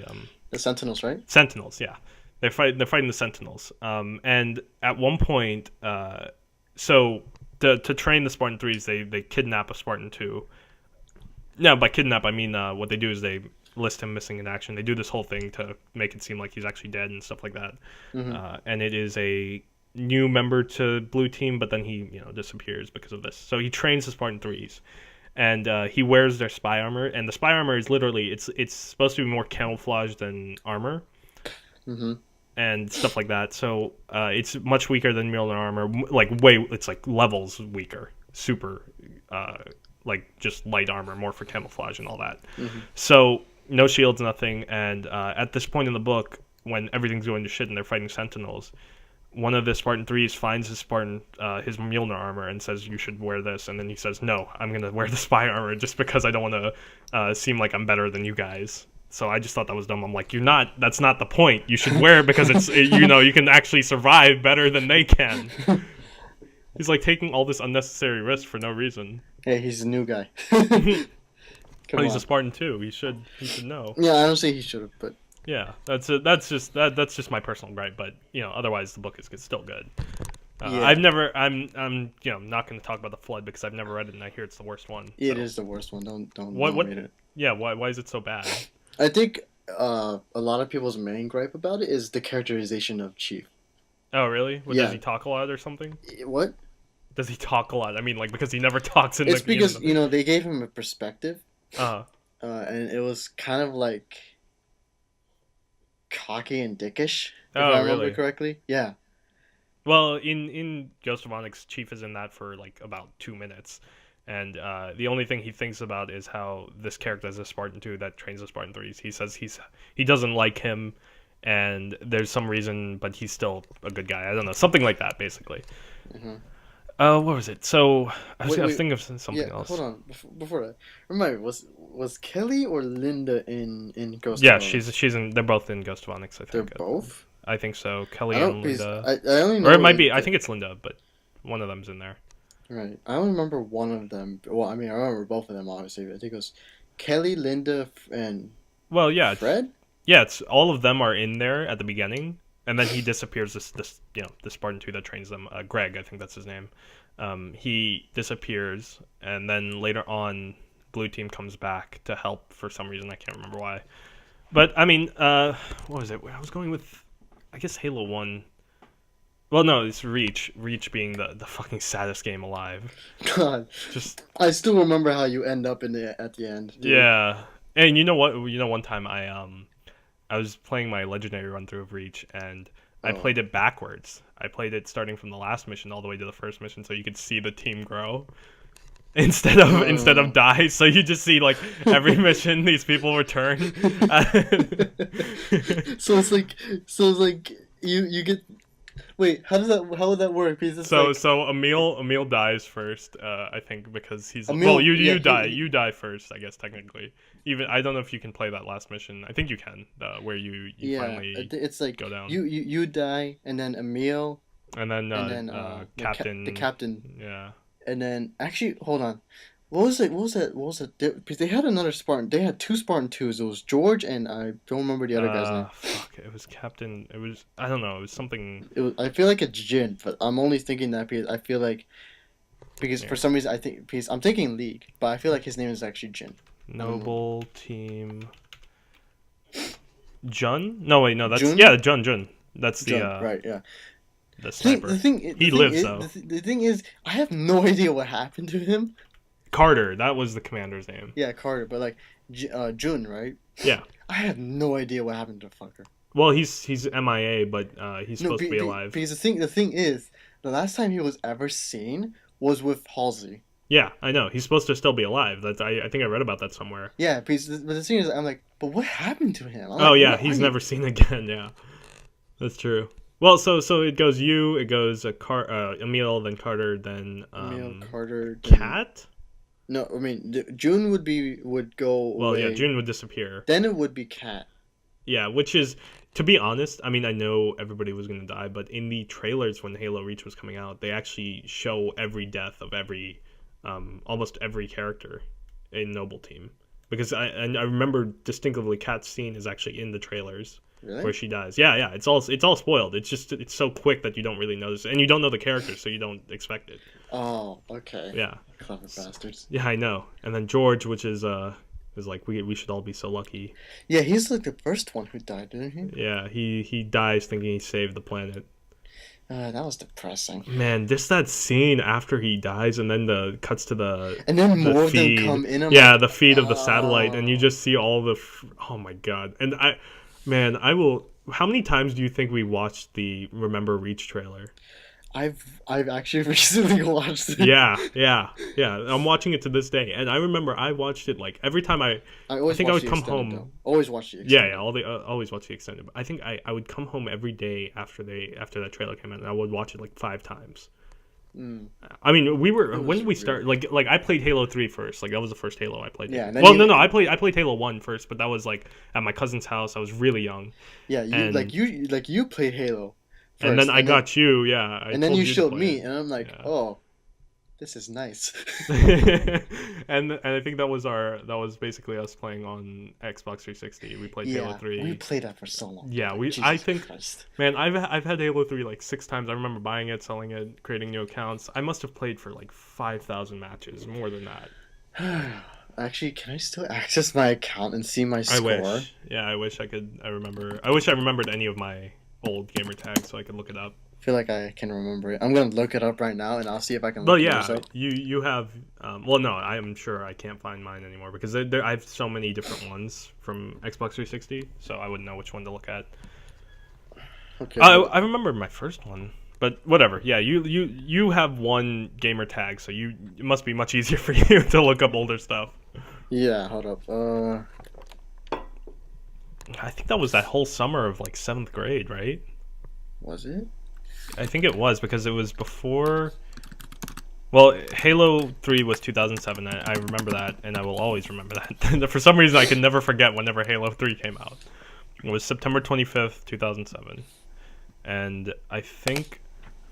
The Sentinels, right? Sentinels, yeah. They're fighting the Sentinels. And at one point, so to train the Spartan 3s, they kidnap a Spartan 2. No, by kidnap I mean what they do is they list him missing in action. They do this whole thing to make it seem like he's actually dead and stuff like that. Mm-hmm. And it is a new member to Blue Team, but then he disappears because of this. So he trains the Spartan 3s. And he wears their spy armor, and the spy armor is literally it's supposed to be more camouflage than armor, and stuff like that. So it's much weaker than Mjolnir armor, it's like levels weaker, super, like just light armor, more for camouflage and all that. So no shields, nothing. And at this point in the book, when everything's going to shit and they're fighting Sentinels, one of the Spartan 3s finds his Mjolnir armor and says, you should wear this. And then he says, no, I'm going to wear the spy armor just because I don't want to seem like I'm better than you guys. So I just thought that was dumb. I'm like, that's not the point. You should wear it because you can actually survive better than they can. He's like taking all this unnecessary risk for no reason. Hey, he's a new guy. He's a Spartan too. He should know. Yeah, I don't say he should have, but... Yeah, that's just my personal gripe, but otherwise the book is still good. I'm not going to talk about the Flood because I've never read it and I hear it's the worst one. It is the worst one. Don't read it. Yeah, why is it so bad? I think a lot of people's main gripe about it is the characterization of Chief. Oh, really? Does he talk a lot or something? What? Does he talk a lot? I mean, like, because he never talks in It's because, they gave him a perspective. And it was kind of like cocky and dickish, if I remember correctly. Yeah. Well, in Ghost of Onyx, Chief is in that for like about 2 minutes, and the only thing he thinks about is how this character is a Spartan 2 that trains the Spartan 3s. He says he doesn't like him, and there's some reason, but he's still a good guy. I don't know, something like that, basically. What was it? So I was thinking of something else. Hold on, before that, remind me, was Kelly or Linda in Ghost? Yeah, of Onyx? she's in. They're both in Ghost of Onyx. I think they're both. I think so. Kelly and Linda. I only know, or it might be. I think it's Linda, but one of them's in there. Right. I only remember one of them. Well, I mean, I remember both of them, obviously. I think it was Kelly, Linda, and Fred? Yeah, it's all of them are in there at the beginning, and then he disappears. This Spartan 2 that trains them, Greg, I think that's his name. He disappears, and then later on, Blue Team comes back to help for some reason. I can't remember why. But I mean, what was it? I was going with, I guess Halo 1. Well, no, it's Reach. Reach being the fucking saddest game alive. God, I still remember how you end up at the end. Dude. Yeah, and you know what? One time I was playing my legendary run through of Reach, and I played it backwards. I played it starting from the last mission all the way to the first mission, so you could see the team grow instead of die. So you just see like every mission these people return. So it's like you get. Wait, how would that work? So Emil dies first, I think, because he's you die first, I guess, technically. Even I don't know if you can play that last mission. I think you can, where you finally it's like go down. You die, and then Emil, and then Captain, the captain, yeah, and then actually hold on. What was it? Because they had another Spartan. They had two Spartan 2s. It was George and I don't remember the other guy's name. Fuck, it was Captain. It was, I don't know. It was something. I feel like it's Jin, but I'm only thinking that because I feel like for some reason because I'm thinking League, but I feel like his name is actually Jin. Noble Team. Jun? No wait, no, that's Jun? Yeah, Jun. That's the right, yeah. The sniper. He lives though. The thing is, I have no idea what happened to him. Carter, that was the commander's name. Yeah, Carter, but like Jun, right? Yeah. I have no idea what happened to fucker. Well, he's MIA, but he's supposed to be alive. Because the thing is, the last time he was ever seen was with Halsey. Yeah, I know. He's supposed to still be alive. I think I read about that somewhere. Yeah, because the thing is, I'm like, but what happened to him? He's never seen again. Yeah, that's true. Well, so it goes you, it goes Emil, then Carter, then Emil, Carter, then... Cat. No, I mean June would go away. Well, yeah, June would disappear. Then it would be Cat. Yeah, which is, to be honest, I mean, I know everybody was gonna die, but in the trailers when Halo Reach was coming out, they actually show every death of almost every character in Noble Team, because I remember distinctively Kat's scene is actually in the trailers. Really? Where she dies. Yeah, it's all spoiled. It's so quick that you don't really notice, and you don't know the characters, so you don't expect it. Oh, okay. Yeah. Clever bastards. Yeah, I know. And then George, which is like we should all be so lucky. Yeah, he's like the first one who died, didn't he? Yeah, he dies thinking he saved the planet. That was depressing. Man, just that scene after he dies, and then the cuts to and then more of them come in. The feed of the satellite, and you just see all the. Oh my god! And I will. How many times do you think we watched the Remember Reach trailer? I've actually recently watched it. Yeah. I'm watching it to this day, and I remember I watched it like every time I think I would come home. Though. Always watch the extended. Yeah. Always watch the extended. But I think I would come home every day after that trailer came out, and I would watch it like 5 times. I mean, when did we start? Like I played Halo 3 first. Like that was the first Halo I played. Yeah. Well, no, I played Halo 1 first, but that was like at my cousin's house. I was really young. Yeah, you played Halo. First, and then I got you, yeah. And then you showed me, and I'm like, oh, this is nice. and I think that was basically us playing on Xbox 360. We played Halo 3. We played that for so long. Yeah, man, I've had Halo 3 like 6 times. I remember buying it, selling it, creating new accounts. I must have played for like 5,000 matches, more than that. Actually, can I still access my account and see my score? I wish. Yeah, I wish I could. I wish I remembered any of my old gamer tags so I could look it up. I feel like I can remember it. I'm gonna look it up right now, and I'll see if I can. Well, yeah, you have. Well, no, I'm sure I can't find mine anymore because I have so many different ones from Xbox 360, so I wouldn't know which one to look at. Okay. I remember my first one, but whatever. Yeah, you have one gamer tag, so it must be much easier for you to look up older stuff. Yeah, hold up. I think that was that whole summer of like 7th grade, right? Was it? I think it was because it was before. Well, Halo 3 was 2007. I remember that, and I will always remember that. For some reason, I can never forget whenever Halo 3 came out. It was September 25th, 2007. And I think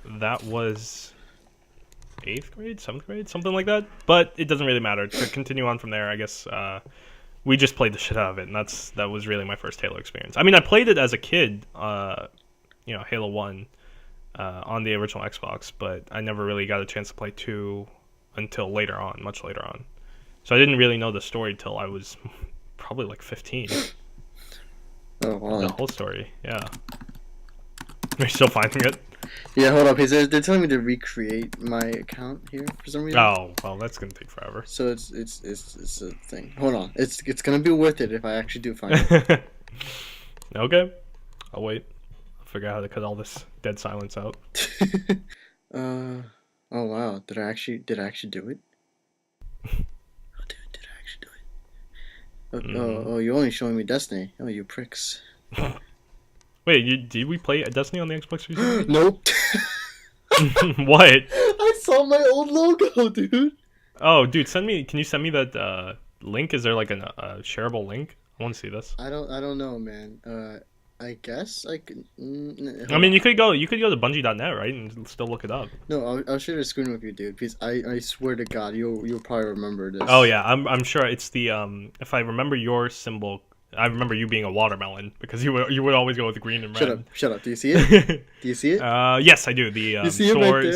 that was 8th grade, 7th grade, something like that. But it doesn't really matter. To continue on from there, I guess we just played the shit out of it, and that was really my first Halo experience. I mean, I played it as a kid, Halo 1 on the original Xbox, but I never really got a chance to play 2 until later on, much later on. So I didn't really know the story till I was probably like 15. Oh, wow. The whole story, yeah. Are you still finding it? Yeah, hold up. They're telling me to recreate my account here for some reason. Oh, well, that's gonna take forever. So it's a thing. Hold on. It's gonna be worth it if I actually do find it. Okay, I'll wait. I'll figure out how to cut all this dead silence out. Oh wow! Did I actually do it? Oh, dude, did I actually do it? Oh, you're only showing me Destiny. Oh, you pricks. Wait, did we play Destiny on the Xbox 360? Nope. What? I saw my old logo, dude. Oh, dude, can you send me that link? Is there like a shareable link? I want to see this. I don't know, man. I guess I can. I mean, you could go to Bungie.net, right, and still look it up. No, I'll share the screen with you, dude. Because I swear to God, you'll probably remember this. Oh yeah, I'm sure it's the if I remember your symbol. I remember you being a watermelon because you would always go with green and red. Shut up. Do you see it? Do you see it? Yes, I do. The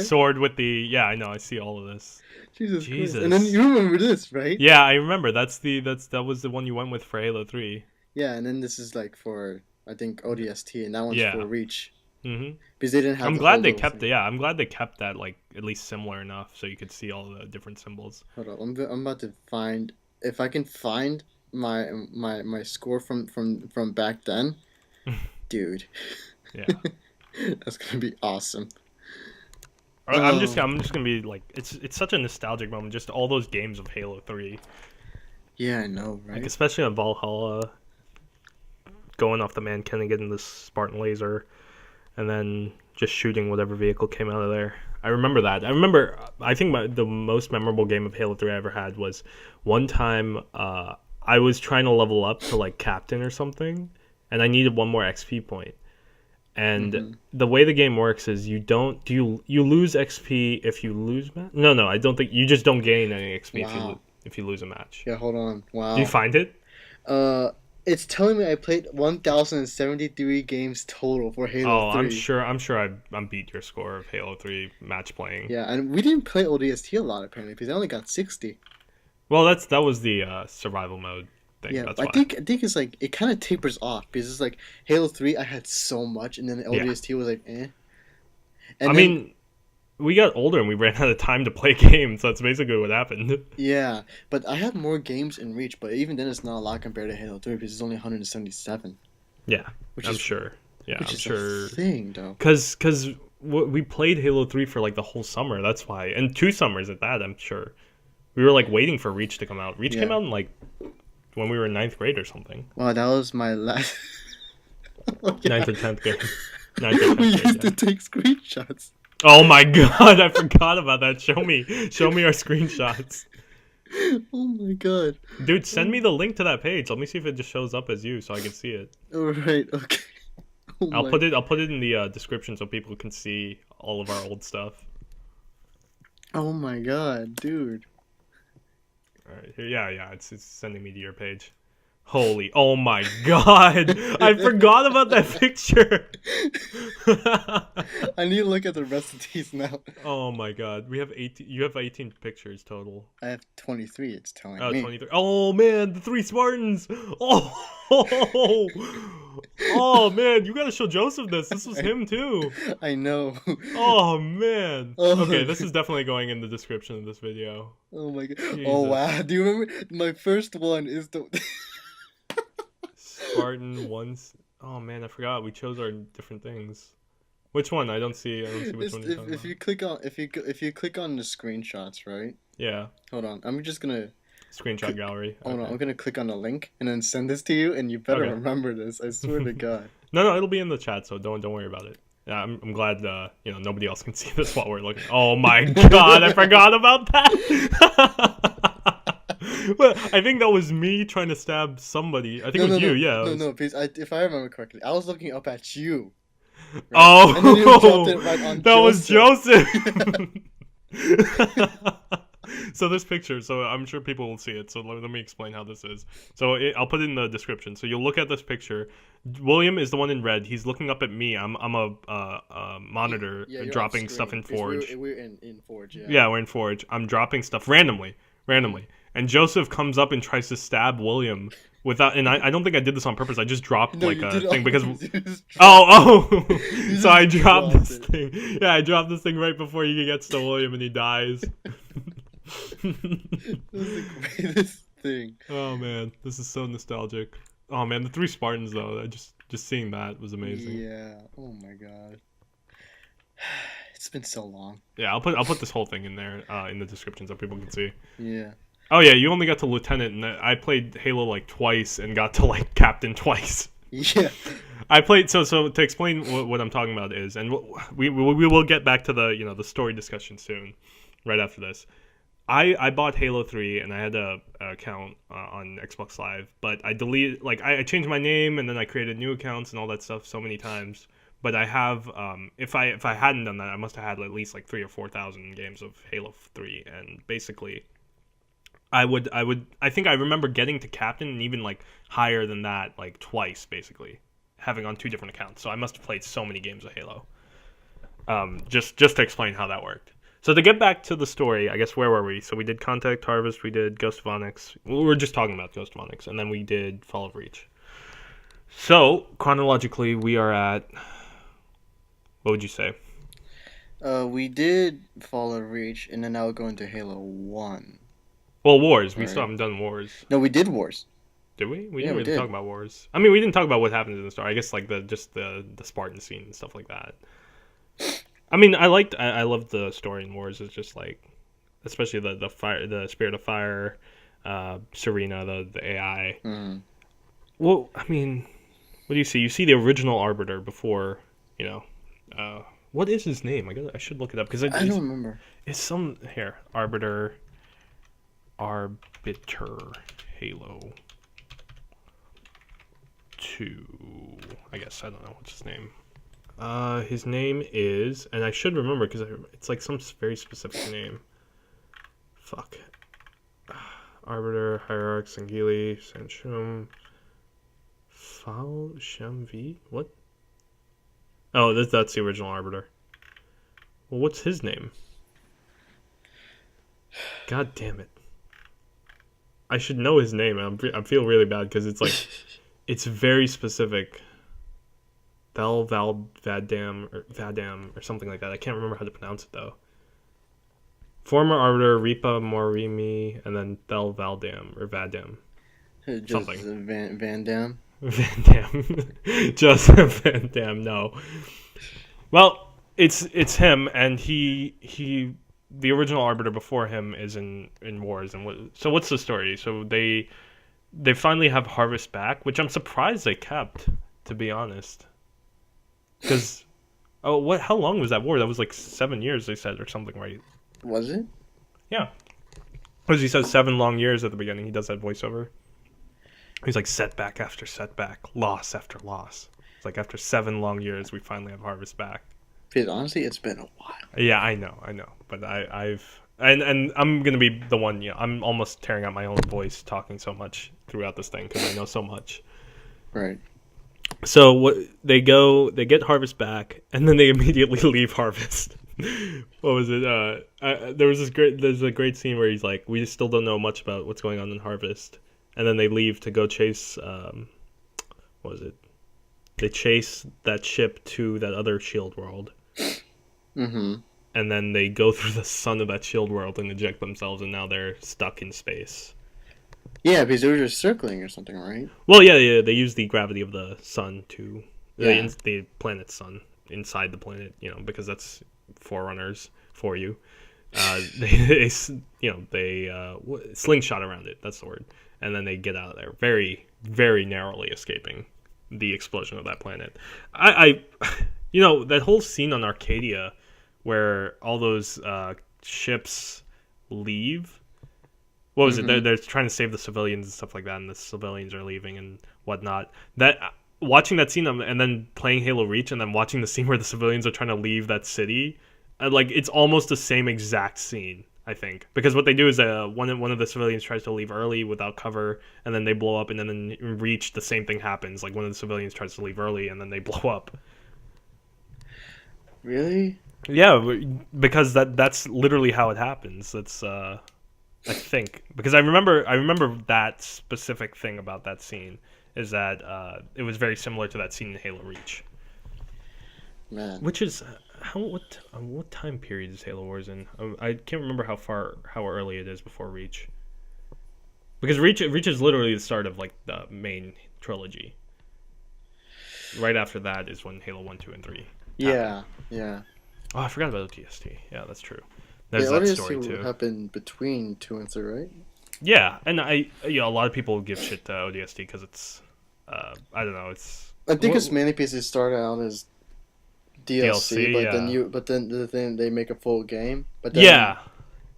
sword with the I know. I see all of this. Jesus. Christ. And then you remember this, right? Yeah, I remember. That was the one you went with for Halo 3. Yeah, and then this is like for I think ODST, and that one's for Reach. Mm-hmm. Because they didn't have. I'm glad they kept it. Yeah, I'm glad they kept that like at least similar enough so you could see all the different symbols. Hold on, I'm about to find if I can find my score from back then, dude. Yeah, that's gonna be awesome. I'm just gonna be like it's such a nostalgic moment. Just all those games of Halo 3. Yeah, I know, right? Like especially on Valhalla, going off the Mankennigan, this Spartan laser, and then just shooting whatever vehicle came out of there. I remember that. I think the most memorable game of Halo 3 I ever had was one time I was trying to level up to like captain or something, and I needed one more XP point. And the way the game works is you lose XP if you lose match? No, I don't think you just don't gain any XP if you lose a match. Yeah, hold on. Wow. Do you find it? It's telling me I played 1,073 games total for Halo 3. I'm sure I beat your score of Halo 3 match playing. Yeah, and we didn't play ODST a lot apparently because I only got 60. Well, that was the survival mode thing. Yeah, that's I why. think it's like it kind of tapers off because it's like Halo 3 I had so much and then ODST was like eh. And I mean, we got older and we ran out of time to play games. That's basically what happened. Yeah, but I have more games in Reach, but even then it's not a lot compared to Halo 3 because it's only 177. Yeah, I'm sure. Yeah, which I'm is sure. A thing, though. Because we played Halo 3 for like the whole summer. That's why, and 2 summers at that. I'm sure. We were like waiting for Reach to come out. Reach came out in like when we were in 9th grade or something. Wow, that was my last. 9th or 10th grade. 9th or 10th we grade, used to take screenshots. Oh my god, I forgot about that. Show me our screenshots. Oh my god. Dude, send me the link to that page. Let me see if it just shows up as you so I can see it. Alright, okay. I'll put it in the description so people can see all of our old stuff. Oh my god, dude. Alright, yeah, it's sending me to your page. Holy, oh my god! I forgot about that picture! I need to look at the rest of these now. Oh my god, we have 18. You have 18 pictures total. I have 23, it's telling me. Oh, 23. Oh man, the 3 Spartans! Oh man, you gotta show Joseph this. This was him too. I know. Oh man. Okay, this is definitely going in the description of this video. Oh my god. Jesus. Oh wow, do you remember? My first one is the... Spartan ones. Oh man, I forgot. We chose our different things. Which one? I don't see which one you're talking if you click on if you click on the screenshots, right? Yeah. Hold on. I'm just gonna screenshot gallery. Hold on. I'm gonna click on the link and then send this to you, and you better remember this. I swear to God. No, it'll be in the chat, so don't worry about it. Yeah, I'm glad nobody else can see this while we're looking. Oh my god, I forgot about that. Well, I think that was me trying to stab somebody. I think it was you, yeah. No, please. If I remember correctly, I was looking up at you. Right? Oh, and then you dropped it right on that Joseph. was Joseph. So this picture, so I'm sure people will see it. So let me explain how this is. So I'll put it in the description. So you'll look at this picture. William is the one in red. He's looking up at me. I'm a monitor dropping stuff in Forge. We're in Forge. Yeah. Yeah, we're in Forge. I'm dropping stuff randomly. And Joseph comes up and tries to stab William without, and I don't think I did this on purpose. I just dropped a thing because so I dropped this thing. Yeah, I dropped this thing right before he gets to William and he dies. This is the greatest thing. Oh man, this is so nostalgic. Oh man, the 3 Spartans though, just seeing that was amazing. Yeah. Oh my god. It's been so long. Yeah, I'll put this whole thing in there in the description so people can see. Yeah. Oh yeah, you only got to lieutenant, and I played Halo like twice and got to like captain twice. Yeah. I played so to explain what I'm talking about is, and we will get back to the the story discussion soon, right after this. I bought Halo 3 and I had a account on Xbox Live, but I deleted I changed my name and then I created new accounts and all that stuff so many times. But I have if I hadn't done that, I must have had at least like 3,000 or 4,000 games of Halo 3, and basically I think I remember getting to captain and even like higher than that like twice, basically having on 2 different accounts. So I must have played so many games of Halo. Just to explain how that worked. So to get back to the story, I guess where were we? So we did Contact Harvest, we did Ghost of Onyx. We were just talking about Ghost of Onyx, and then we did Fall of Reach. So chronologically, we are at, what would you say? We did Fall of Reach, and then now we're going to Halo 1. Well, Wars. We still haven't done Wars. No, we did Wars. Did we? We didn't really talk about Wars. I mean, we didn't talk about what happens in the story. I guess like the Spartan scene and stuff like that. I mean, I loved the story in Wars. It's just like, especially the fire, the Spirit of Fire, Serena, the AI. Mm. Well, I mean, what do you see? You see the original Arbiter before, What is his name? I should look it up because I don't remember. It's some here arbiter Halo 2. I guess I don't know what's his name. His name is, and I should remember because it's like some very specific name. Fuck. Arbiter, Hierarch, Sangili, Sanchum, Fal Shamvi? What? Oh, that's the original Arbiter. Well, what's his name? God damn it. I should know his name. I feel really bad because it's like, it's very specific. Vadam or something like that. I can't remember how to pronounce it though. Former Arbiter Ripa Morimi and then Thel Valdam or Vadam. Just something. Van Dam. Van Dam. Joseph Van Dam, no. Well, it's him, and he the original Arbiter before him is in wars. And so what's the story? So they finally have Harvest back, which I'm surprised they kept, to be honest. Because, how long was that war? That was like 7 years, they said, or something, right? Was it? Yeah. Because he says 7 long years at the beginning. He does that voiceover. He's like setback after setback, loss after loss. It's like after 7 long years, we finally have Harvest back. Because honestly, it's been a while. Yeah, I know. But I've I'm gonna be the one. Yeah, I'm almost tearing out my own voice talking so much throughout this thing because I know so much. Right. So they get Harvest back, and then they immediately leave Harvest. What was it? There's a great scene where he's like, we just still don't know much about what's going on in Harvest, and then they leave to go chase. What was it? They chase that ship to that other shield world. Mm-hmm. And then they go through the sun of that shield world and eject themselves, and now they're stuck in space. Yeah, because they were just circling or something, right? Well, yeah, they use the gravity of the sun to the planet's sun inside the planet, because that's forerunners for you. They slingshot around it. That's the word. And then they get out of there, very, very narrowly escaping the explosion of that planet. That whole scene on Arcadia where all those ships leave. What was it? They're trying to save the civilians and stuff like that, and the civilians are leaving and whatnot. Watching that scene and then playing Halo Reach and then watching the scene where the civilians are trying to leave that city, it's almost the same exact scene, I think. Because what they do is one of the civilians tries to leave early without cover, and then they blow up, and then in Reach, the same thing happens. Like, one of the civilians tries to leave early, and then they blow up. Really? Yeah, because that's literally how it happens. That's I think, because I remember that specific thing about that scene is that it was very similar to that scene in Halo Reach. Man. Which is what time period is Halo Wars in? I can't remember how early it is before Reach. Because Reach is literally the start of like the main trilogy. Right after that is when Halo 1, 2, and 3 happened. Yeah. Oh, I forgot about ODST. Yeah, that's true. There's that story too. Happened between 2 and 3, right? Yeah, and a lot of people give shit to ODST because it's, I don't know, it's. I think it's mainly because it started out as DLC, but then they make a full game. But then,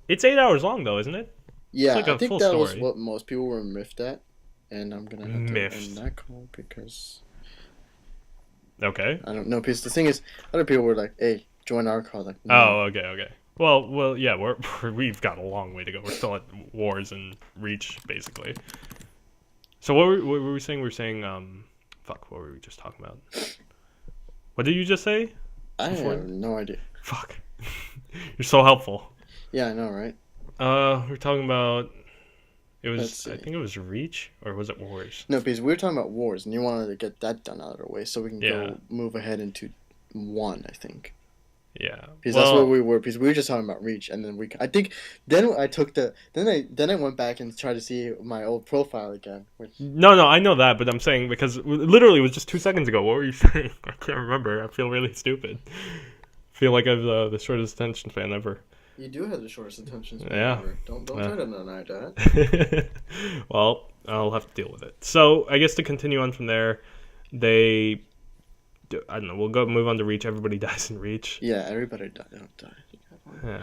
it's 8 hours long though, isn't it? Yeah, I think that was what most people were miffed at, and I'm gonna have to end that call because. Okay. I don't know, because the thing is, other people were like, "Hey, join our call." Like, no. Oh, okay. Well, yeah, we've got a long way to go. We're still at Wars and Reach, basically. So what were we saying? We were saying, what were we just talking about? What did you just say? I have no idea. Fuck. You're so helpful. Yeah, I know, right? We're talking about. It was. I think it was Reach, or was it Wars? No, because we were talking about Wars, and you wanted to get that done out of the way, so we can go move ahead into 1. I think. Yeah, because that's what we were. Because we were just talking about Reach, and then I think then I took then I went back and tried to see my old profile again. No, I know that, but I'm saying because literally it was just 2 seconds ago. What were you saying? I can't remember. I feel really stupid. I feel like I have the shortest attention span ever. You do have the shortest attention span ever. Don't try to deny that. Well, I'll have to deal with it. So I guess to continue on from there, they I don't know. We'll move on to Reach. Everybody dies in Reach. Yeah, everybody don't die. Yeah.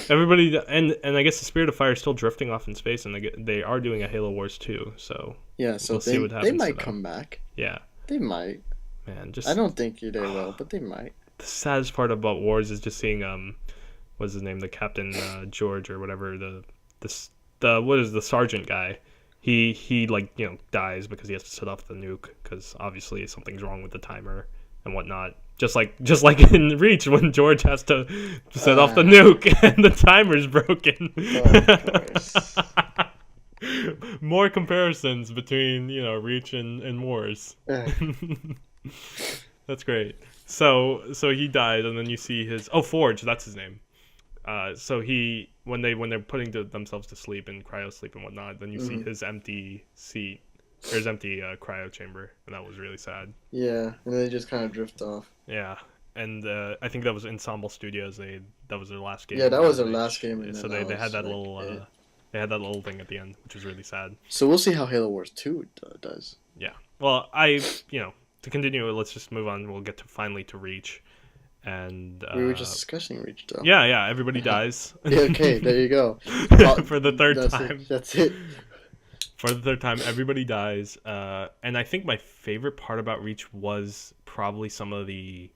Everybody, and I guess the Spirit of Fire is still drifting off in space, and they are doing a Halo Wars 2, so yeah, so we'll see what happens. They might come back. Yeah, they might. Man, just I don't think they will, but they might. The saddest part about Wars is just seeing what's his name, the Captain George or whatever, the what is the sergeant guy. He like, you know, dies because he has to set off the nuke because obviously something's wrong with the timer and whatnot. Just like in Reach when George has to set off the nuke and the timer's broken. More comparisons between, you know, Reach and Wars. That's great. So he died, and then you see his Forge. That's his name. So he when they're putting themselves to sleep in cryo sleep and whatnot, then you see his empty seat or his empty cryo chamber, and that was really sad. Yeah, and they just kind of drift off. Yeah, and I think that was Ensemble Studios. That was their last game. Yeah, that was their last game. So they had that little they had that little thing at the end, which was really sad. So we'll see how Halo Wars 2 does. Yeah. Well, to continue, let's just move on. We'll get finally to Reach. And we were just discussing Reach, though. Yeah, everybody dies. Yeah, okay, there you go. For the third time. That's it. For the third time, everybody dies. And I think my favorite part about Reach was probably some of the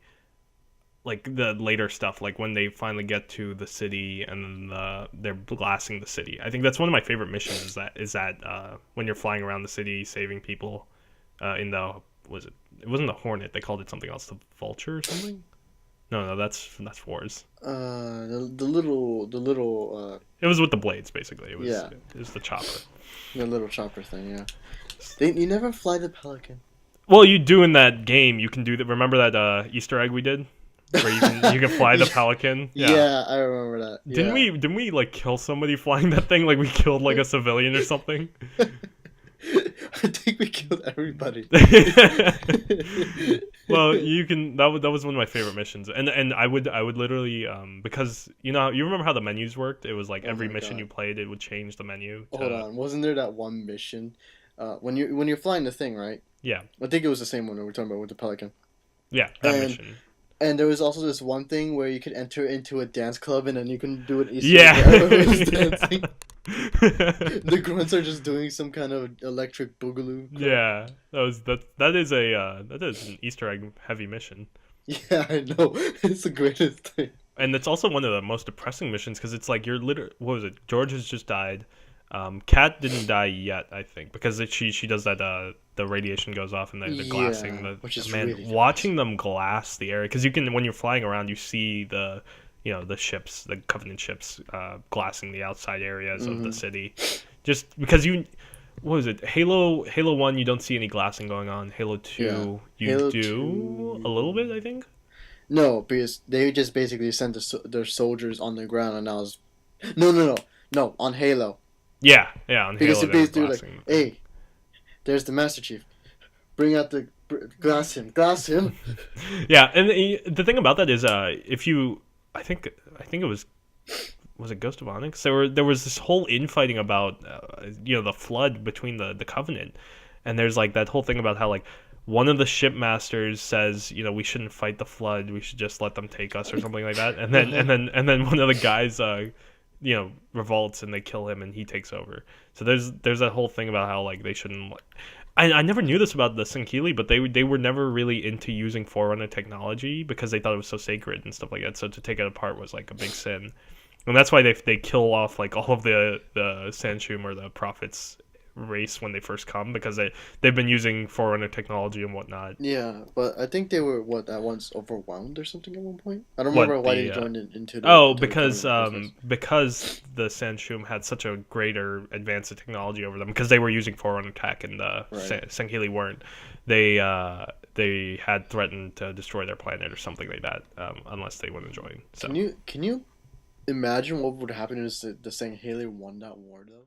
later stuff, like when they finally get to the city and they're blasting the city. I think that's one of my favorite missions. Is that when you're flying around the city saving people in the it wasn't the Hornet, they called it something else, the Vulture or something. No, that's Wars. The little. It was with the blades, basically. It was the chopper. The little chopper thing, yeah. You never fly the Pelican. Well, you do in that game. You can do that. Remember that Easter egg we did, where you can fly the Pelican. Yeah, I remember that. Yeah. Didn't we like kill somebody flying that thing? Like we killed like a civilian or something. I think we killed everybody. Well, you can. That was one of my favorite missions, and I would literally because you remember how the menus worked. It was like every mission you played, it would change the menu. Hold on, wasn't there that one mission when you're flying the thing, right? Yeah, I think it was the same one we were talking about with the Pelican. Yeah, that mission. And there was also this one thing where you could enter into a dance club and then you can do an Easter egg. The grunts are just doing some kind of electric boogaloo. Yeah, that is an Easter egg heavy mission. Yeah, I know. It's the greatest thing. And it's also one of the most depressing missions because it's like you're literally, what was it? George has just died. Kat didn't die yet, I think, because she does that. The radiation goes off and the glassing. Which is really watching them glass the area, because you can, when you're flying around, you see the ships, the Covenant ships, glassing the outside areas of the city. Just because what was it? Halo 1, you don't see any glassing going on. Halo 2, you do a little bit, I think. No, because they just basically sent their soldiers on the ground, and I was no on Halo. Yeah, on because Halo. Because they basically like, hey, there's the Master Chief. Bring out the glass him. Yeah, and the thing about that is, if you, I think it was it Ghost of Onyx? There was this whole infighting about, the flood between the Covenant, and there's like that whole thing about how like one of the shipmasters says, we shouldn't fight the flood, we should just let them take us or something like that, and then one of the guys revolts and they kill him and he takes over. So there's that whole thing about how like they shouldn't. I never knew this about the Sinkhili, but they were never really into using Forerunner technology because they thought it was so sacred and stuff like that. So to take it apart was like a big sin, and that's why they kill off like all of the Sanshum or the Prophets race when they first come, because they've been using Forerunner technology and whatnot. Yeah, but I think they were at once overwhelmed or something at one point. I don't remember why they joined into the because the Sanshum had such a greater advance of technology over them, because they were using Forerunner tech and the Sinkhili weren't. They had threatened to destroy their planet or something like that, unless they wouldn't join. So can you imagine what would happen if the Sinkhili won that war though?